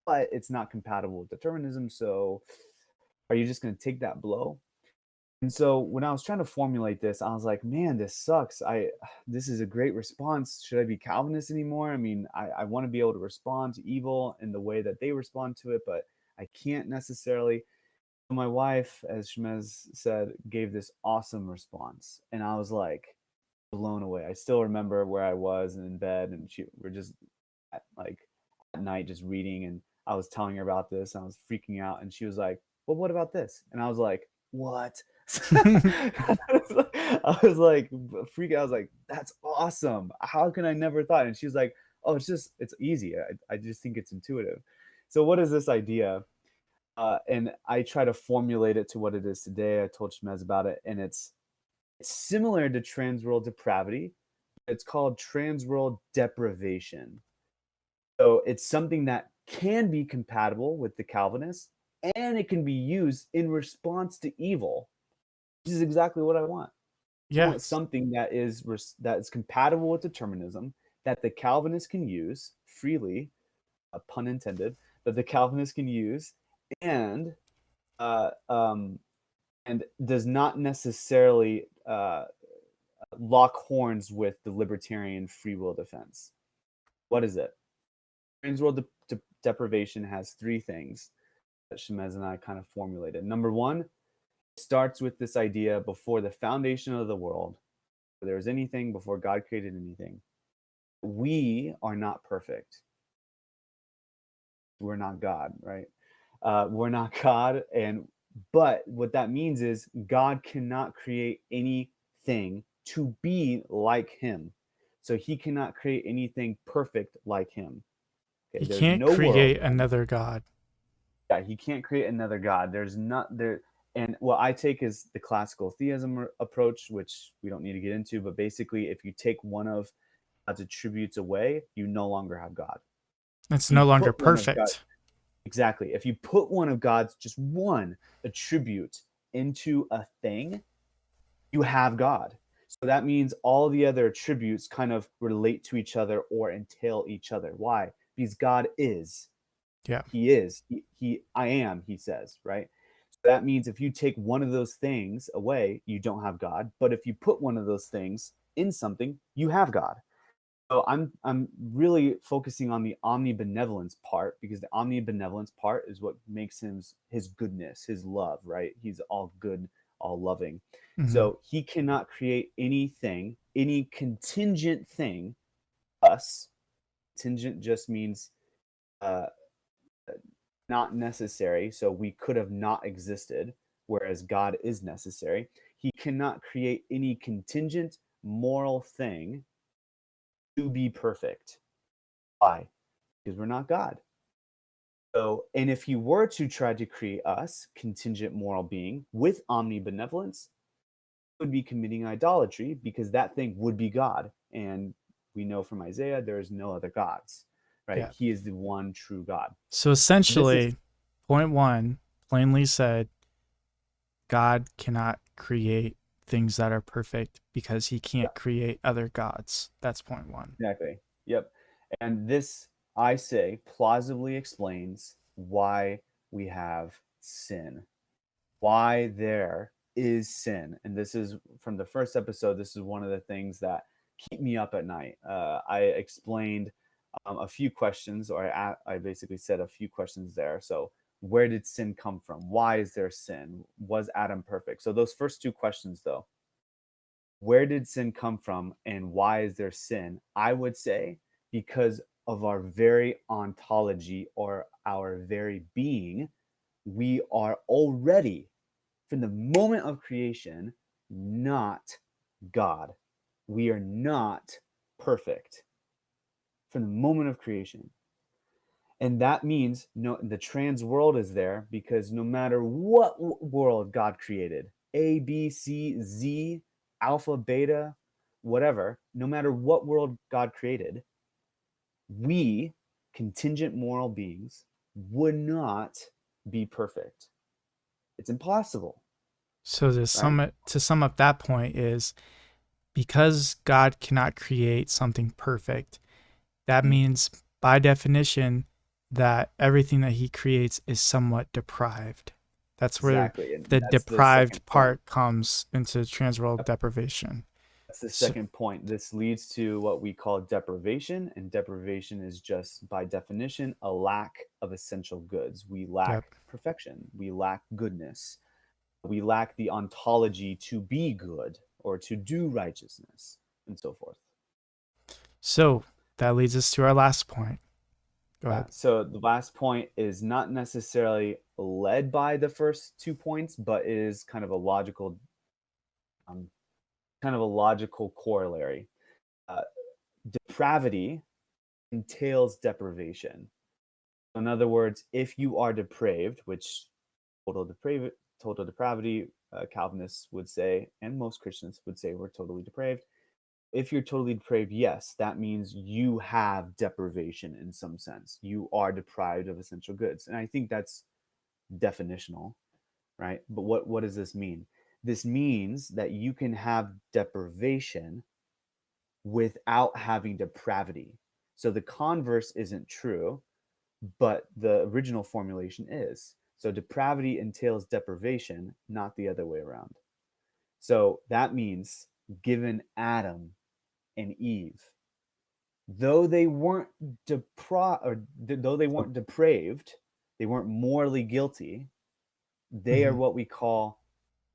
[SPEAKER 2] but it's not compatible with determinism. So are you just going to take that blow? And so when I was trying to formulate this, I was like, man, this sucks. This is a great response. Should I be Calvinist anymore? I mean, I want to be able to respond to evil in the way that they respond to it, but I can't necessarily. My wife, as Shemez said, gave this awesome response. And I was like blown away. I still remember where I was in bed, and we're just at night just reading, and I was telling her about this, and I was freaking out, and she was like, well, what about this? And I was like, what? I was like freaking out. I was like, that's awesome. How can I never thought? And she was like, oh, it's easy. I just think it's intuitive. So what is this idea? And I try to formulate it to what it is today. I told Shemez about it, and it's similar to transworld depravity. It's called transworld deprivation. So it's something that can be compatible with the Calvinists, and it can be used in response to evil, which is exactly what I want. I want
[SPEAKER 1] Yes.
[SPEAKER 2] something that is compatible with determinism, that the Calvinists can use freely, a pun intended, that the Calvinists can use, and uh, um, and does not necessarily lock horns with the libertarian free will defense. What is it? Transworld deprivation has three things that Shemez and I kind of formulated. Number one, it starts with this idea: before the foundation of the world, before there was anything, before God created anything, we are not perfect. We're not God, right? We're not God, but what that means is God cannot create anything to be like Him. So He cannot create anything perfect like Him. Okay,
[SPEAKER 1] He
[SPEAKER 2] there's
[SPEAKER 1] can't
[SPEAKER 2] no world
[SPEAKER 1] create
[SPEAKER 2] then.
[SPEAKER 1] another God.
[SPEAKER 2] Yeah, He can't create another God. There's not there. And what I take is the classical theism approach, which we don't need to get into, but basically, if you take one of God's attributes away, you no longer have God.
[SPEAKER 1] It's
[SPEAKER 2] You
[SPEAKER 1] no longer
[SPEAKER 2] put one of God.
[SPEAKER 1] perfect.
[SPEAKER 2] Exactly. If you put one of God's, just one attribute into a thing, you have God. So that means all the other attributes kind of relate to each other or entail each other. Why? Because God is.
[SPEAKER 1] Yeah.
[SPEAKER 2] He is. I am, he says, right? So that means if you take one of those things away, you don't have God. But if you put one of those things in something, you have God. So I'm really focusing on the omnibenevolence part, because the omnibenevolence part is what makes him his goodness, his love, right? He's all good, all loving.
[SPEAKER 1] Hmm.
[SPEAKER 2] So he cannot create anything, any contingent thing, us. Contingent just means uh, not necessary. So we could have not existed, whereas God is necessary. He cannot create any contingent moral thing to be perfect. Why? Because we're not God. So, and if he were to try to create us, contingent moral being, with omnibenevolence, would be committing idolatry because that thing would be God. And we know from Isaiah, there is no other gods, right?
[SPEAKER 1] Yeah.
[SPEAKER 2] He is the one true God.
[SPEAKER 1] So
[SPEAKER 2] This is
[SPEAKER 1] essentially, point one plainly said God cannot create things that are perfect because he can't create other gods. That's point one.
[SPEAKER 2] exactly. Yep. And this, I say, plausibly explains why we have sin, why there is sin. And this is from the first episode. This is one of the things that keep me up at night. I explained a few questions, or I basically said a few questions there. So, where did sin come from? Why is there sin? Was Adam perfect? So, those first two questions, though, where did sin come from and why is there sin? I would say because of our very ontology or our very being, we are already, from the moment of creation, not God. We are not perfect from the moment of creation. And that means no, the trans world is there because no matter what world God created, A, B, C, Z, alpha, beta, whatever, no matter what world God created, we, contingent moral beings, would not be perfect. It's impossible,
[SPEAKER 1] So
[SPEAKER 2] right?
[SPEAKER 1] to sum up that point is because God cannot create something perfect, that
[SPEAKER 2] Mhm.
[SPEAKER 1] means by definition that everything that he creates is somewhat deprived. That's where
[SPEAKER 2] Exactly. And
[SPEAKER 1] the
[SPEAKER 2] that's the second
[SPEAKER 1] deprived
[SPEAKER 2] point.
[SPEAKER 1] part comes into transworld deprivation.
[SPEAKER 2] That's the
[SPEAKER 1] So,
[SPEAKER 2] second point. This leads to what we call deprivation, and deprivation is just by definition a lack of essential goods. We
[SPEAKER 1] yep.
[SPEAKER 2] lack perfection, we lack goodness, we lack the ontology to be good or to do righteousness, and so forth.
[SPEAKER 1] So that leads us to our last point. Go
[SPEAKER 2] Yeah.
[SPEAKER 1] ahead.
[SPEAKER 2] So the last point is not necessarily led by the first 2 points, but is um, kind of a logical corollary. Uh, Depravity entails deprivation. In other words, if you are depraved, which total depravity, total depravity, Calvinists would say, and most Christians would say we're totally depraved. If you're totally depraved, yes, that means you have deprivation in some sense. You are deprived of essential goods. And I think that's definitional, right? But what does this mean? This means that you can have deprivation without having depravity. So the converse isn't true, but the original formulation is. So depravity entails deprivation, not the other way around. So that means given Adam and Eve, though they weren't though they weren't depraved, they weren't morally guilty. They are
[SPEAKER 1] Mhm.
[SPEAKER 2] what we call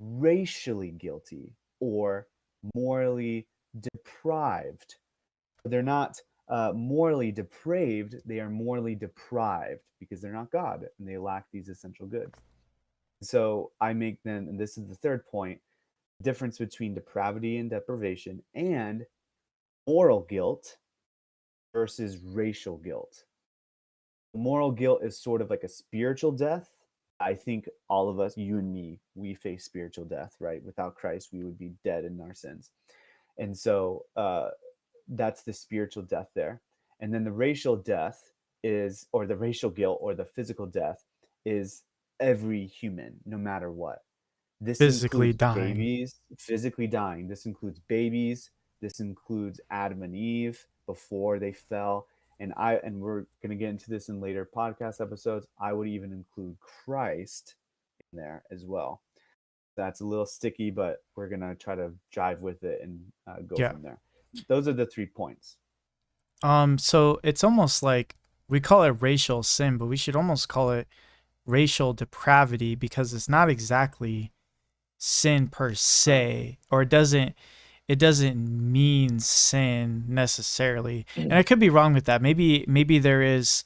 [SPEAKER 2] racially guilty or morally deprived. They're not morally depraved, they are morally deprived because they're not God and they lack these essential goods. So I make then, and this is the third point, difference between depravity and deprivation and moral guilt versus racial guilt. Moral guilt is sort of like a spiritual death. I think all of us, you and me, we face spiritual death, right? Without Christ, we would be dead in our sins. And so that's the spiritual death there. And then the racial death is, or the racial guilt or the physical death is every human, no matter what. This
[SPEAKER 1] Physically
[SPEAKER 2] includes
[SPEAKER 1] dying.
[SPEAKER 2] babies physically dying. This includes babies. This includes Adam and Eve before they fell. And we're gonna get into this in later podcast episodes. I would even include Christ in there as well. That's a little sticky, but we're gonna try to jive with it and go
[SPEAKER 1] Yeah.
[SPEAKER 2] from there. Those are the 3 points.
[SPEAKER 1] So it's almost like we call it racial sin, but we should almost call it racial depravity because it's not exactly sin per
[SPEAKER 2] Uh,
[SPEAKER 1] se, or it doesn't mean sin necessarily. And I could be wrong with that. Maybe there is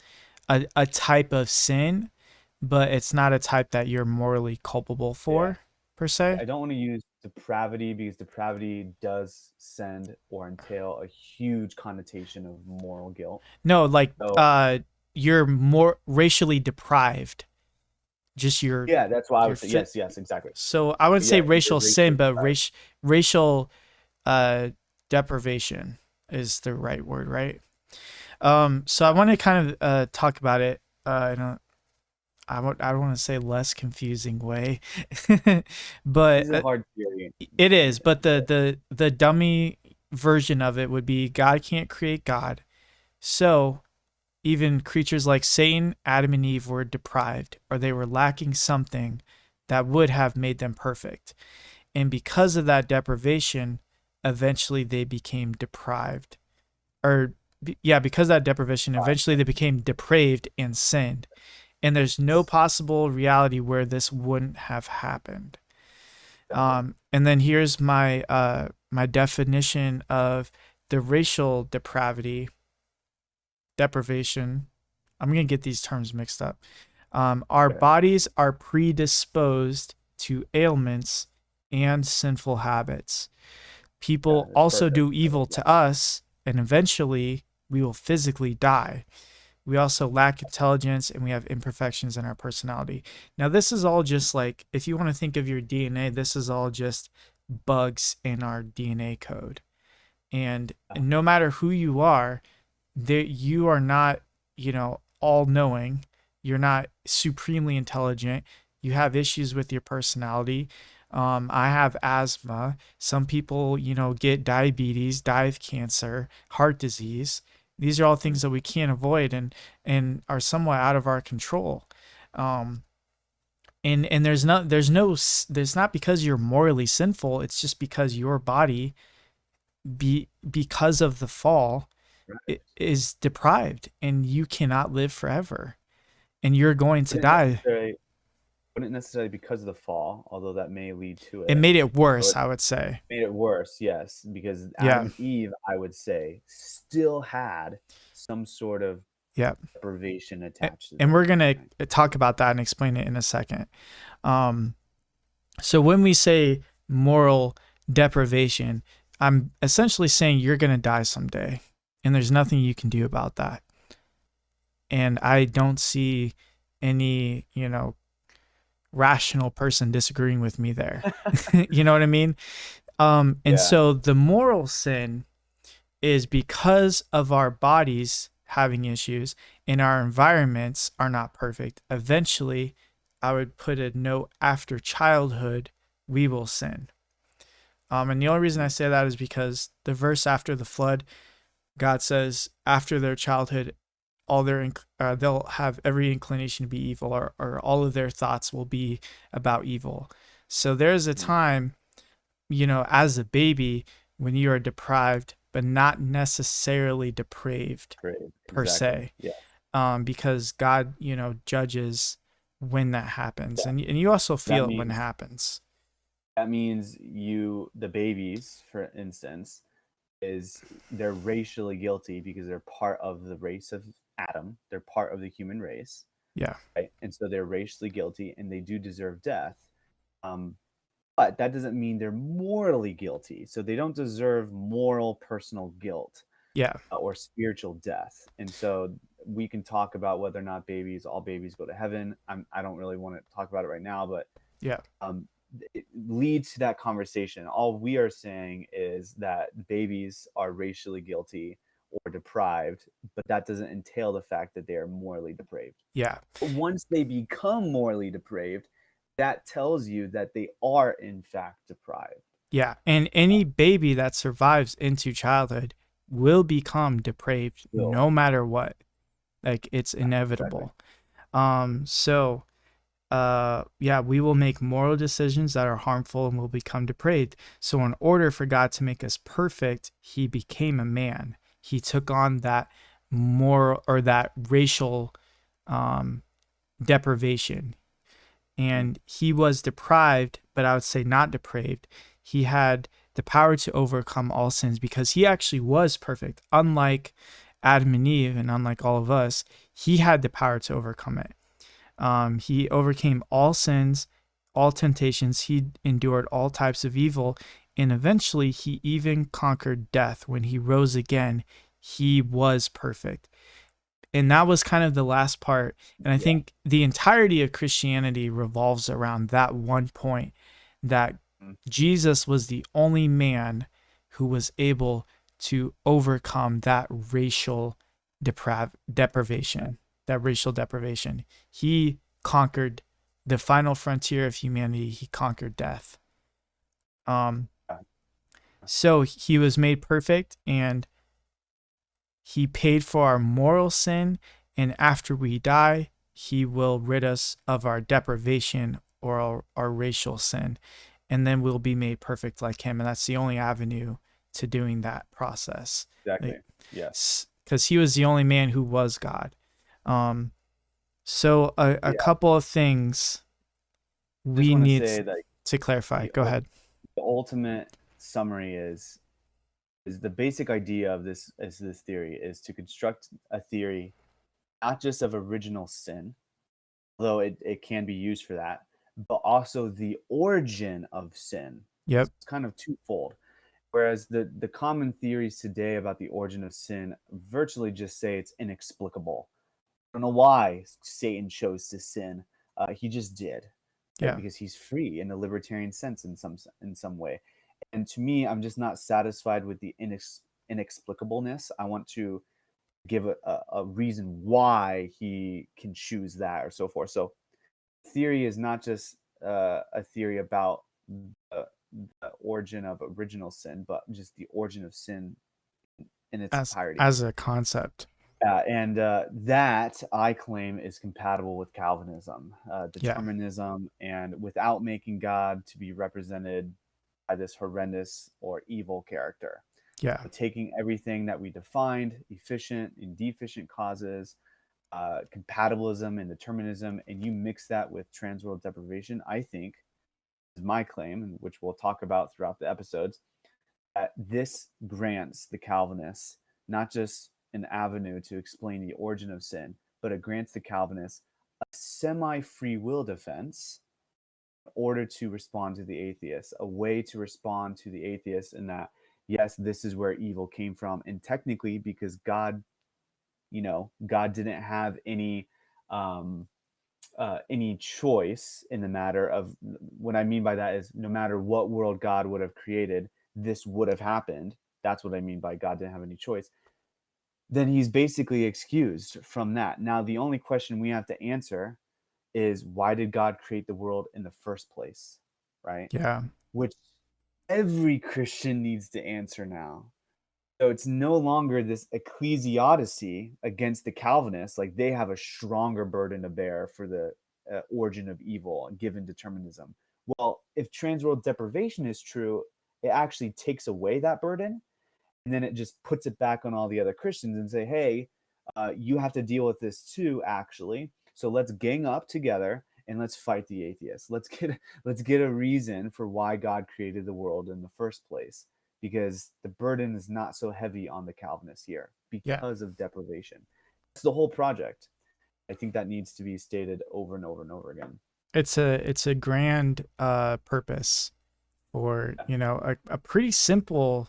[SPEAKER 1] a type of sin, but it's not a type that you're morally culpable
[SPEAKER 2] yeah,
[SPEAKER 1] for per se.
[SPEAKER 2] I don't want to use depravity because depravity does send or entail a huge connotation of moral guilt.
[SPEAKER 1] No, like
[SPEAKER 2] So
[SPEAKER 1] you're more racially deprived. Just your
[SPEAKER 2] Yeah, that's why I
[SPEAKER 1] your
[SPEAKER 2] would say
[SPEAKER 1] fit.
[SPEAKER 2] yes, exactly.
[SPEAKER 1] So I would say
[SPEAKER 2] Yeah, you're
[SPEAKER 1] racial sin,
[SPEAKER 2] racially
[SPEAKER 1] but
[SPEAKER 2] deprived.
[SPEAKER 1] racial deprivation is the right word, right? So I
[SPEAKER 2] Yeah.
[SPEAKER 1] want to kind of talk about it. I don't want to say less confusing way,
[SPEAKER 2] This
[SPEAKER 1] but
[SPEAKER 2] is a hard theory.
[SPEAKER 1] it is. But the dummy version of it would be God can't create God, so even creatures like Satan, Adam, and Eve were deprived, or they were lacking something that would have made them perfect. And because of that deprivation, eventually they became deprived. Or, yeah, because of that deprivation, eventually they became depraved and sinned. And there's no possible reality where this wouldn't have happened.
[SPEAKER 2] Exactly.
[SPEAKER 1] And then here's my definition of the racial deprivation. I'm gonna get these terms mixed up. Our
[SPEAKER 2] Okay.
[SPEAKER 1] bodies are predisposed to ailments and sinful habits.
[SPEAKER 2] Yeah,
[SPEAKER 1] People
[SPEAKER 2] that's
[SPEAKER 1] also
[SPEAKER 2] perfect.
[SPEAKER 1] do
[SPEAKER 2] I love
[SPEAKER 1] evil
[SPEAKER 2] that.
[SPEAKER 1] to us, and eventually we will physically die. We also lack intelligence and we have imperfections in our personality. Now, this is all just like, if you want to think of your DNA, this is all just bugs in our DNA code. And
[SPEAKER 2] Yeah.
[SPEAKER 1] no matter who you are, you are not, all knowing. You're not supremely intelligent. You have issues with your personality. I have asthma. Some people, get diabetes, die of cancer, heart disease. These are all things
[SPEAKER 2] Mm.
[SPEAKER 1] that we can't avoid and are somewhat out of our control. Um, and there's not because you're morally sinful. It's just because your body, because of the fall,
[SPEAKER 2] Right.
[SPEAKER 1] is deprived and you cannot live forever and you're going to
[SPEAKER 2] Wouldn't
[SPEAKER 1] die.
[SPEAKER 2] necessarily wouldn't necessarily because of the fall, although that may lead to
[SPEAKER 1] It
[SPEAKER 2] it.
[SPEAKER 1] made it
[SPEAKER 2] But
[SPEAKER 1] worse,
[SPEAKER 2] what
[SPEAKER 1] I would say.
[SPEAKER 2] made it worse, yes, because Adam
[SPEAKER 1] Yeah.
[SPEAKER 2] and Eve, I would say, still had some sort of
[SPEAKER 1] Yeah.
[SPEAKER 2] deprivation attached to
[SPEAKER 1] And
[SPEAKER 2] them.
[SPEAKER 1] we're going
[SPEAKER 2] Right?
[SPEAKER 1] to talk about that and explain it in a second. Um, so when we say moral deprivation, I'm essentially saying you're going to die someday and there's nothing you can do about that. And I don't see any, rational person disagreeing with me there. You know what I mean? And
[SPEAKER 2] Yeah.
[SPEAKER 1] so the moral sin is because of our bodies having issues and our environments are not perfect. Eventually, I would put a note after childhood, we will sin. And the only reason I say that is because the verse after the flood, God says after their childhood, they'll have every inclination to be evil, or all of their thoughts will be about evil. So there's a
[SPEAKER 2] Mhm.
[SPEAKER 1] time, as a baby, when you are deprived, but not necessarily depraved
[SPEAKER 2] Great.
[SPEAKER 1] per
[SPEAKER 2] Exactly.
[SPEAKER 1] se,
[SPEAKER 2] Yeah.
[SPEAKER 1] because God, judges when that happens,
[SPEAKER 2] Yeah.
[SPEAKER 1] and you also
[SPEAKER 2] That
[SPEAKER 1] feel it when it
[SPEAKER 2] means
[SPEAKER 1] happens.
[SPEAKER 2] the babies, for instance, they're racially guilty because they're part of the race of Adam. They're part of the human race,
[SPEAKER 1] Yeah,
[SPEAKER 2] right? And so they're racially guilty and they do deserve death. Um, but that doesn't mean they're morally guilty. So they don't deserve moral personal guilt
[SPEAKER 1] yeah,
[SPEAKER 2] or spiritual death. And so we can talk about whether or not all babies go to heaven. I don't really want to talk about it right now, but
[SPEAKER 1] yeah,
[SPEAKER 2] um, it leads to that conversation. All we are saying is that babies are racially guilty or deprived, but that doesn't entail the fact that they are morally depraved.
[SPEAKER 1] yeah.
[SPEAKER 2] But once they become morally depraved, that tells you that they are in fact deprived.
[SPEAKER 1] Yeah, and any baby that survives into childhood will become depraved
[SPEAKER 2] Will.
[SPEAKER 1] no matter what. Like, it's
[SPEAKER 2] Yeah, exactly.
[SPEAKER 1] inevitable. So yeah, we will make moral decisions that are harmful and will become depraved. So in order for God to make us perfect, he became a man. He took on that moral or that racial um deprivation,
[SPEAKER 2] Mhm.
[SPEAKER 1] and he was deprived, but I would say not depraved. He had the power to overcome all sins because he actually was perfect. Unlike Adam and Eve, and unlike all of us, he had the power to overcome it. He overcame all sins, all temptations. He endured all types of evil. And eventually, he even conquered death. When he rose again, he was perfect. And that was kind of the last part. And I
[SPEAKER 2] Yeah.
[SPEAKER 1] think the entirety of Christianity revolves around that one point, that
[SPEAKER 2] Mm.
[SPEAKER 1] Jesus was the only man who was able to overcome that racial deprivation, that racial deprivation. He conquered the final frontier of humanity. He conquered death.
[SPEAKER 2] Yeah.
[SPEAKER 1] So he was made perfect, and he paid for our moral sin, and after we die, he will rid us of our deprivation or our racial sin, and then we'll be made perfect like him. And that's the only avenue to doing that process.
[SPEAKER 2] Exactly.
[SPEAKER 1] Like,
[SPEAKER 2] Yes.
[SPEAKER 1] because he was the only man who was God. Um, so a
[SPEAKER 2] Yeah.
[SPEAKER 1] couple of things
[SPEAKER 2] Just
[SPEAKER 1] we
[SPEAKER 2] want to
[SPEAKER 1] need
[SPEAKER 2] say that
[SPEAKER 1] to clarify.
[SPEAKER 2] the
[SPEAKER 1] Go ahead.
[SPEAKER 2] the ultimate summary is the basic idea of this theory is to construct a theory not just of original sin, although it can be used for that, but also the origin of sin.
[SPEAKER 1] Yep.
[SPEAKER 2] It's kind of twofold. Whereas the common theories today about the origin of sin virtually just say it's inexplicable. I don't know why Satan chose to sin. He just did, right?
[SPEAKER 1] Yeah.
[SPEAKER 2] Because he's free in a libertarian sense in some way. And to me, I'm just not satisfied with the inexplicableness. I want to give a reason why he can choose that or so forth. So theory is not just a theory about the origin of original sin, but just the origin of sin in its entirety.
[SPEAKER 1] As a concept.
[SPEAKER 2] And that I claim is compatible with Calvinism,
[SPEAKER 1] Yeah.
[SPEAKER 2] determinism, and without making God to be represented by this horrendous or evil character.
[SPEAKER 1] Yeah.
[SPEAKER 2] Taking everything that we defined, efficient and deficient causes, compatibilism and determinism, and you mix that with transworld deprivation, I think, is my claim, and which we'll talk about throughout the episodes, that this grants the Calvinists not just an avenue to explain the origin of sin, but it grants the Calvinists a semi-free will defense in order to respond to the atheists, a way to respond to the atheists in that, yes, this is where evil came from. And technically, because God, God didn't have any choice in the matter of what I mean by that is no matter what world God would have created, this would have happened. That's what I mean by God didn't have any choice. Then he's basically excused from that. Now, the only question we have to answer is why did God create the world in the first place? Right?
[SPEAKER 1] Yeah.
[SPEAKER 2] Which every Christian needs to answer now. So it's no longer this Ecclesiodicy against the Calvinists. Like they have a stronger burden to bear for the origin of evil given determinism. Well, if transworld deprivation is true, it actually takes away that burden. And then it just puts it back on all the other Christians and say, hey, you have to deal with this too, actually. So let's gang up together and let's fight the atheists. Let's get a reason for why God created the world in the first place, because the burden is not so heavy on the Calvinists here
[SPEAKER 1] Yeah.
[SPEAKER 2] because of deprivation. It's the whole project. I think that needs to be stated over and over and over again.
[SPEAKER 1] It's a grand purpose for, a pretty simple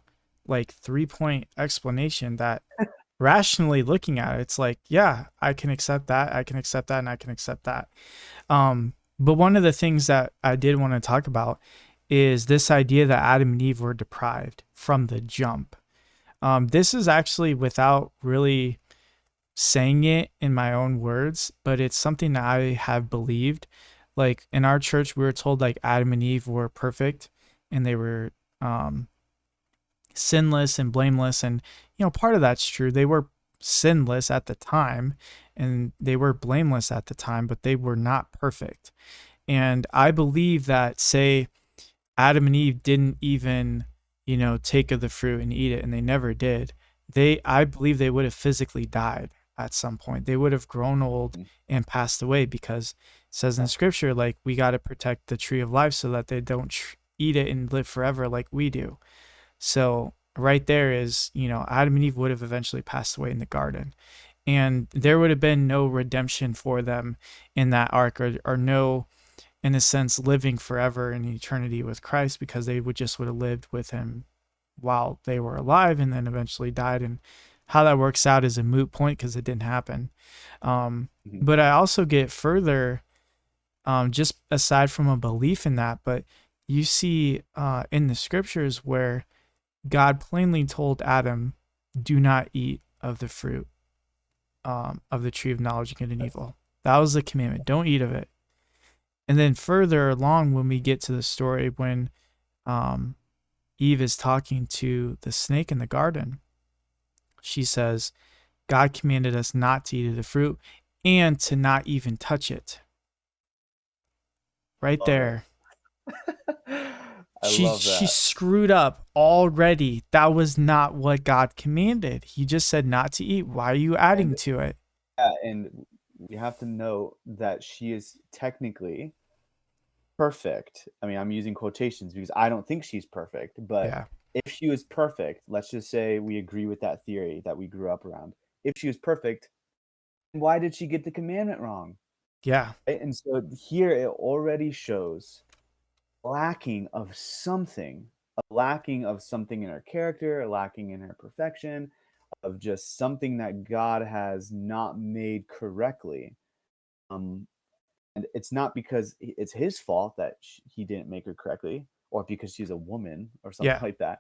[SPEAKER 1] like 3-point explanation that rationally looking at it, it's like, yeah, I can accept that, I can accept that, and I can accept that. But one of the things that I did want to talk about is this idea that Adam and Eve were deprived from the jump. This is actually without really saying it in my own words, but it's something that I have believed. Like in our church, we were told like Adam and Eve were perfect and they were sinless and blameless. And, part of that's true. They were sinless at the time and they were blameless at the time, but they were not perfect. And I believe that, say, Adam and Eve didn't even, take of the fruit and eat it, and they never did. I believe they would have physically died at some point. They would have grown old and passed away, because it says in scripture, like, we got to protect the tree of life so that they don't eat it and live forever like we do. So right there is, Adam and Eve would have eventually passed away in the garden, and there would have been no redemption for them in that ark, or no, in a sense, living forever in eternity with Christ, because they would have lived with him while they were alive and then eventually died and how that works out is a moot point because it didn't happen.
[SPEAKER 2] Mhm.
[SPEAKER 1] But I also get further, just aside from a belief in that, but you see in the scriptures where God plainly told Adam, do not eat of the fruit of the tree of knowledge of good and evil. That was the commandment. Don't eat of it. And then further along, when we get to the story when um, Eve is talking to the snake in the garden, she says, God commanded us not to eat of the fruit and to not even touch it. Right
[SPEAKER 2] Love it.
[SPEAKER 1] there.
[SPEAKER 2] I
[SPEAKER 1] She
[SPEAKER 2] love
[SPEAKER 1] she
[SPEAKER 2] that.
[SPEAKER 1] screwed up already. That was not what God commanded. He just said not to eat. Why are you adding
[SPEAKER 2] And
[SPEAKER 1] to it?
[SPEAKER 2] yeah, and we have to note that she is technically perfect. I mean, I'm using quotations because I don't think she's perfect, but
[SPEAKER 1] Yeah.
[SPEAKER 2] if she was perfect, let's just say we agree with that theory that we grew up around. If she was perfect, why did she get the commandment wrong?
[SPEAKER 1] Yeah.
[SPEAKER 2] Right? And so here it already shows lacking of something, a lacking of something in her character, a lacking in her perfection, of just something that God has not made correctly. Um, and it's not because it's his fault that he didn't make her correctly, or because she's a woman or something
[SPEAKER 1] Yeah.
[SPEAKER 2] like that.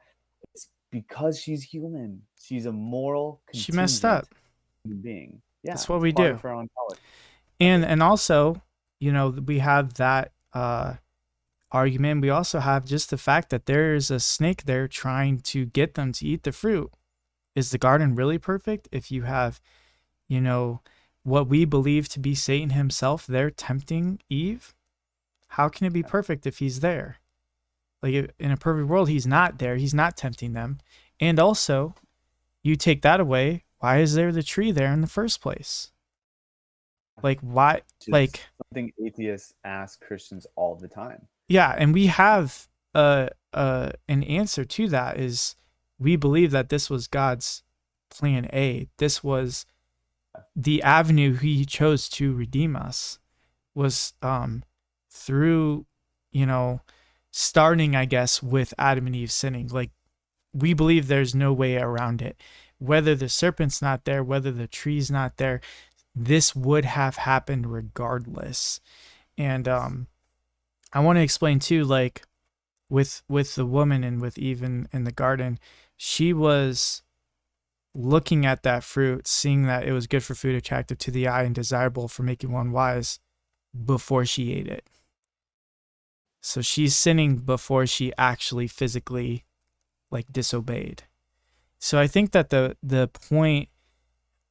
[SPEAKER 2] It's because she's human. She's a moral
[SPEAKER 1] She messed
[SPEAKER 2] contingent
[SPEAKER 1] up.
[SPEAKER 2] human being. Yeah,
[SPEAKER 1] That's what
[SPEAKER 2] it's
[SPEAKER 1] we
[SPEAKER 2] part
[SPEAKER 1] do.
[SPEAKER 2] of her own power.
[SPEAKER 1] And
[SPEAKER 2] Exactly.
[SPEAKER 1] and also, we have that argument. We also have just the fact that there's a snake there trying to get them to eat the fruit. Is the garden really perfect if you have, you know, what we believe to be Satan himself there tempting Eve? How can it be perfect if he's there? Like in a perfect world, he's not there. He's not tempting them. And also, you take that away, why is there the tree there in the first place? Like why
[SPEAKER 2] Which is
[SPEAKER 1] like
[SPEAKER 2] something atheists ask Christians all the time.
[SPEAKER 1] yeah, and we have an answer to that is we believe that this was God's plan A. This was the avenue he chose to redeem us was through, you know, starting I guess with Adam and Eve sinning. Like we believe there's no way around it. Whether the serpent's not there, whether the tree's not there, this would have happened regardless. And I want to explain too, like with the woman and with Eve in the garden, she was looking at that fruit, seeing that it was good for food, attractive to the eye, and desirable for making one wise before she ate it. So she's sinning before she actually physically like disobeyed. So I think that the point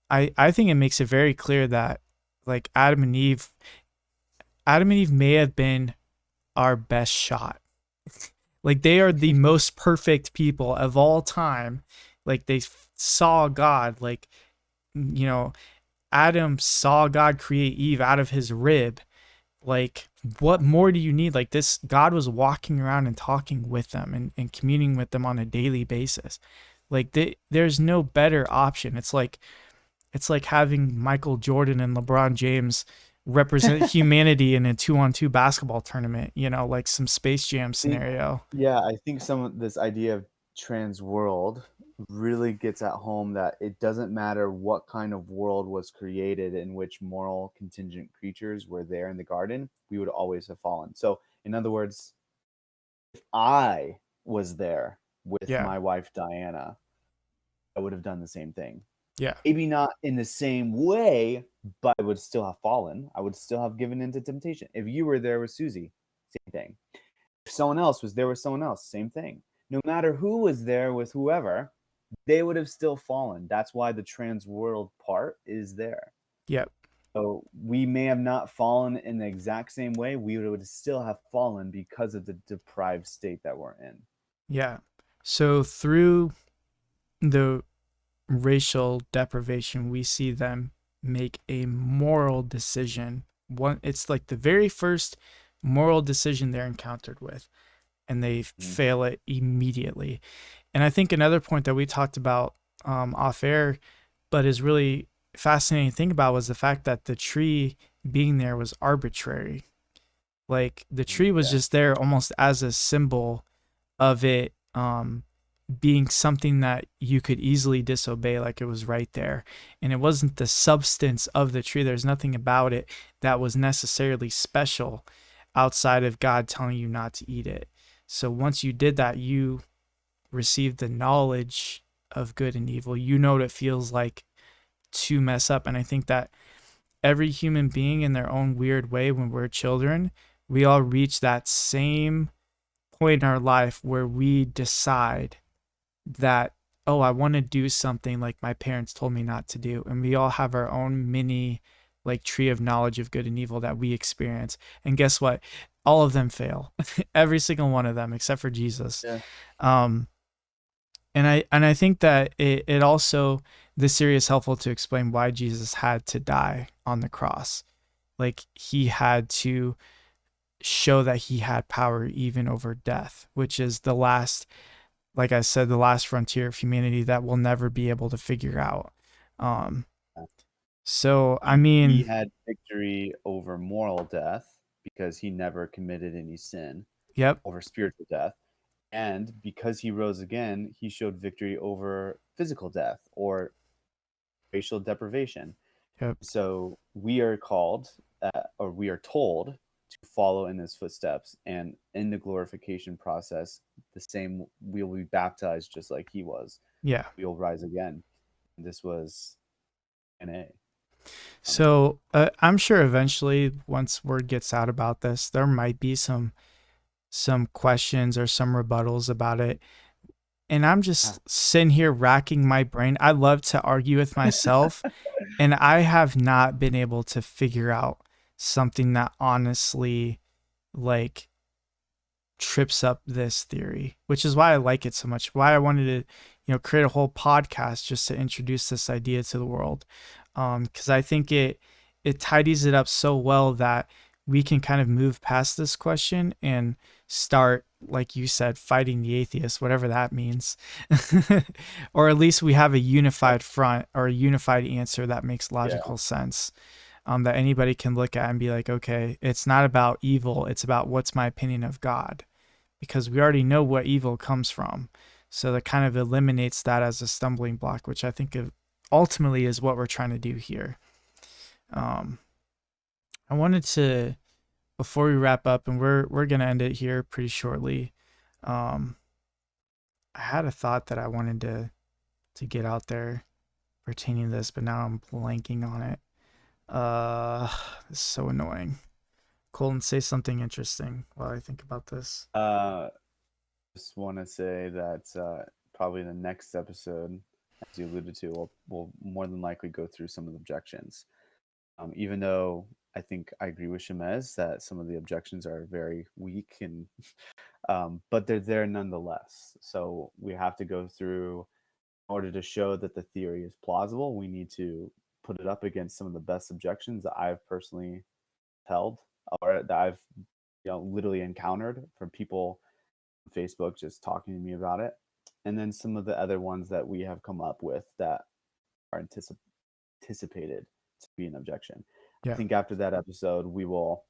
[SPEAKER 1] I think it makes it very clear that like Adam and Eve may have been our best shot. Like they are the most perfect people of all time. Like they saw God. Like you know, Adam saw God create Eve out of his rib. Like what more do you need? Like this God was walking around and talking with them and communing with them on a daily basis. Like there's no better option. It's like having Michael Jordan and LeBron James represent humanity in a 2-on-2 basketball tournament, like some Space Jam
[SPEAKER 2] think,
[SPEAKER 1] scenario.
[SPEAKER 2] yeah, I think some of this idea of trans world really gets at home that it doesn't matter what kind of world was created in which moral contingent creatures were there in the garden, we would always have fallen. So, in other words, if I was there with
[SPEAKER 1] Yeah.
[SPEAKER 2] my wife Diana, I would have done the same thing.
[SPEAKER 1] Yeah.
[SPEAKER 2] Maybe not in the same way, but I would still have fallen. I would still have given into temptation. If you were there with Susie, same thing. If someone else was there with someone else, same thing. No matter who was there with whoever, they would have still fallen. That's why the trans world part is there.
[SPEAKER 1] Yep.
[SPEAKER 2] So we may have not fallen in the exact same way. We would still have fallen because of the deprived state that we're in.
[SPEAKER 1] Yeah. So through the racial deprivation, we see them make a moral decision. It's like the very first moral decision they're encountered with, and they
[SPEAKER 2] Mhm.
[SPEAKER 1] fail it immediately. And I think another point that we talked about off air, but is really fascinating to think about, was the fact that the tree being there was arbitrary. Like the tree was
[SPEAKER 2] Yeah.
[SPEAKER 1] just there almost as a symbol of it being something that you could easily disobey, like it was right there. And it wasn't the substance of the tree. There's nothing about it that was necessarily special outside of God telling you not to eat it. So once you did that, you received the knowledge of good and evil. You know what it feels like to mess up. And I think that every human being in their own weird way, when we're children, we all reach that same point in our life where we decide that, oh, I want to do something like my parents told me not to do. And we all have our own mini like tree of knowledge of good and evil that we experience. And guess what? All of them fail. Every single one of them except for Jesus.
[SPEAKER 2] Yeah.
[SPEAKER 1] Um and I think that it also, this series is helpful to explain why Jesus had to die on the cross. Like he had to show that he had power even over death, which is the last, like I said, the last frontier of humanity that we'll never be able to figure out. So, I
[SPEAKER 2] He
[SPEAKER 1] mean,
[SPEAKER 2] had victory over moral death because he never committed any sin,
[SPEAKER 1] yep,
[SPEAKER 2] over spiritual death. And because he rose again, he showed victory over physical death or racial deprivation.
[SPEAKER 1] yep,
[SPEAKER 2] So we are called, or we are told to follow in his footsteps. And in the glorification process, the same, we will be baptized just like he was.
[SPEAKER 1] yeah.
[SPEAKER 2] We will rise again. This was an A.
[SPEAKER 1] So, I'm sure eventually, once word gets out about this, there might be some questions or some rebuttals about it. And I'm just sitting here racking my brain. I love to argue with myself, and I have not been able to figure out something that honestly like trips up this theory, which is why I like it so much. Why I wanted to, create a whole podcast just to introduce this idea to the world. Because I think it tidies it up so well that we can kind of move past this question and start, like you said, fighting the atheists, whatever that means. Or at least we have a unified front or a unified answer that makes logical sense. That anybody can look at and be like, okay, it's not about evil. It's about what's my opinion of God, because we already know what evil comes from. So that kind of eliminates that as a stumbling block, which I think ultimately is what we're trying to do here. I wanted to, before we wrap up, and we're going to end it here pretty shortly. I had a thought that I wanted to get out there pertaining to this, but now I'm blanking on it. It's so annoying. Colton, say something interesting while I think about this.
[SPEAKER 2] Just want to say that probably the next episode, as you alluded to, we'll more than likely go through some of the objections. Even though I think I agree with Shemez that some of the objections are very weak, and but they're there nonetheless. So we have to go through, in order to show that the theory is plausible, we need to put it up against some of the best objections that I've personally held, or that I've literally encountered from people on Facebook just talking to me about it, and then some of the other ones that we have come up with that are anticipated to be an objection.
[SPEAKER 1] Yeah.
[SPEAKER 2] I think after that episode, we will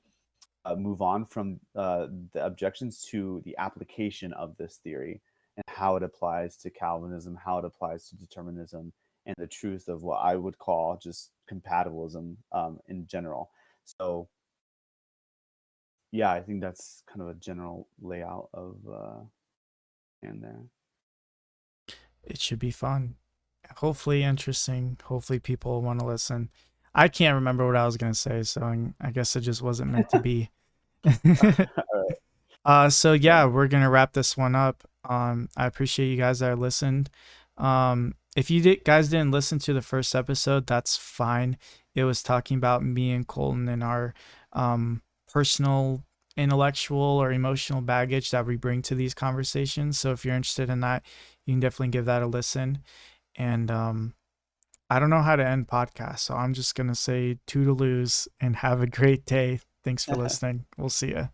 [SPEAKER 2] move on from the objections to the application of this theory and how it applies to Calvinism, how it applies to Determinism, and the truth of what I would call just compatibilism in general. So, yeah, I think that's kind of a general layout of and there.
[SPEAKER 1] It should be fun. Hopefully interesting. Hopefully people want to listen. I can't remember what I was going to say, so I guess it just wasn't meant to be. So yeah, we're going to wrap this one up. I appreciate you guys that listened. If you guys didn't listen to the first episode, that's fine. It was talking about me and Colton and our personal intellectual or emotional baggage that we bring to these conversations. So if you're interested in that, you can definitely give that a listen. And I don't know how to end podcasts, so I'm just going to say toodaloos and have a great day. Thanks for listening. We'll see you.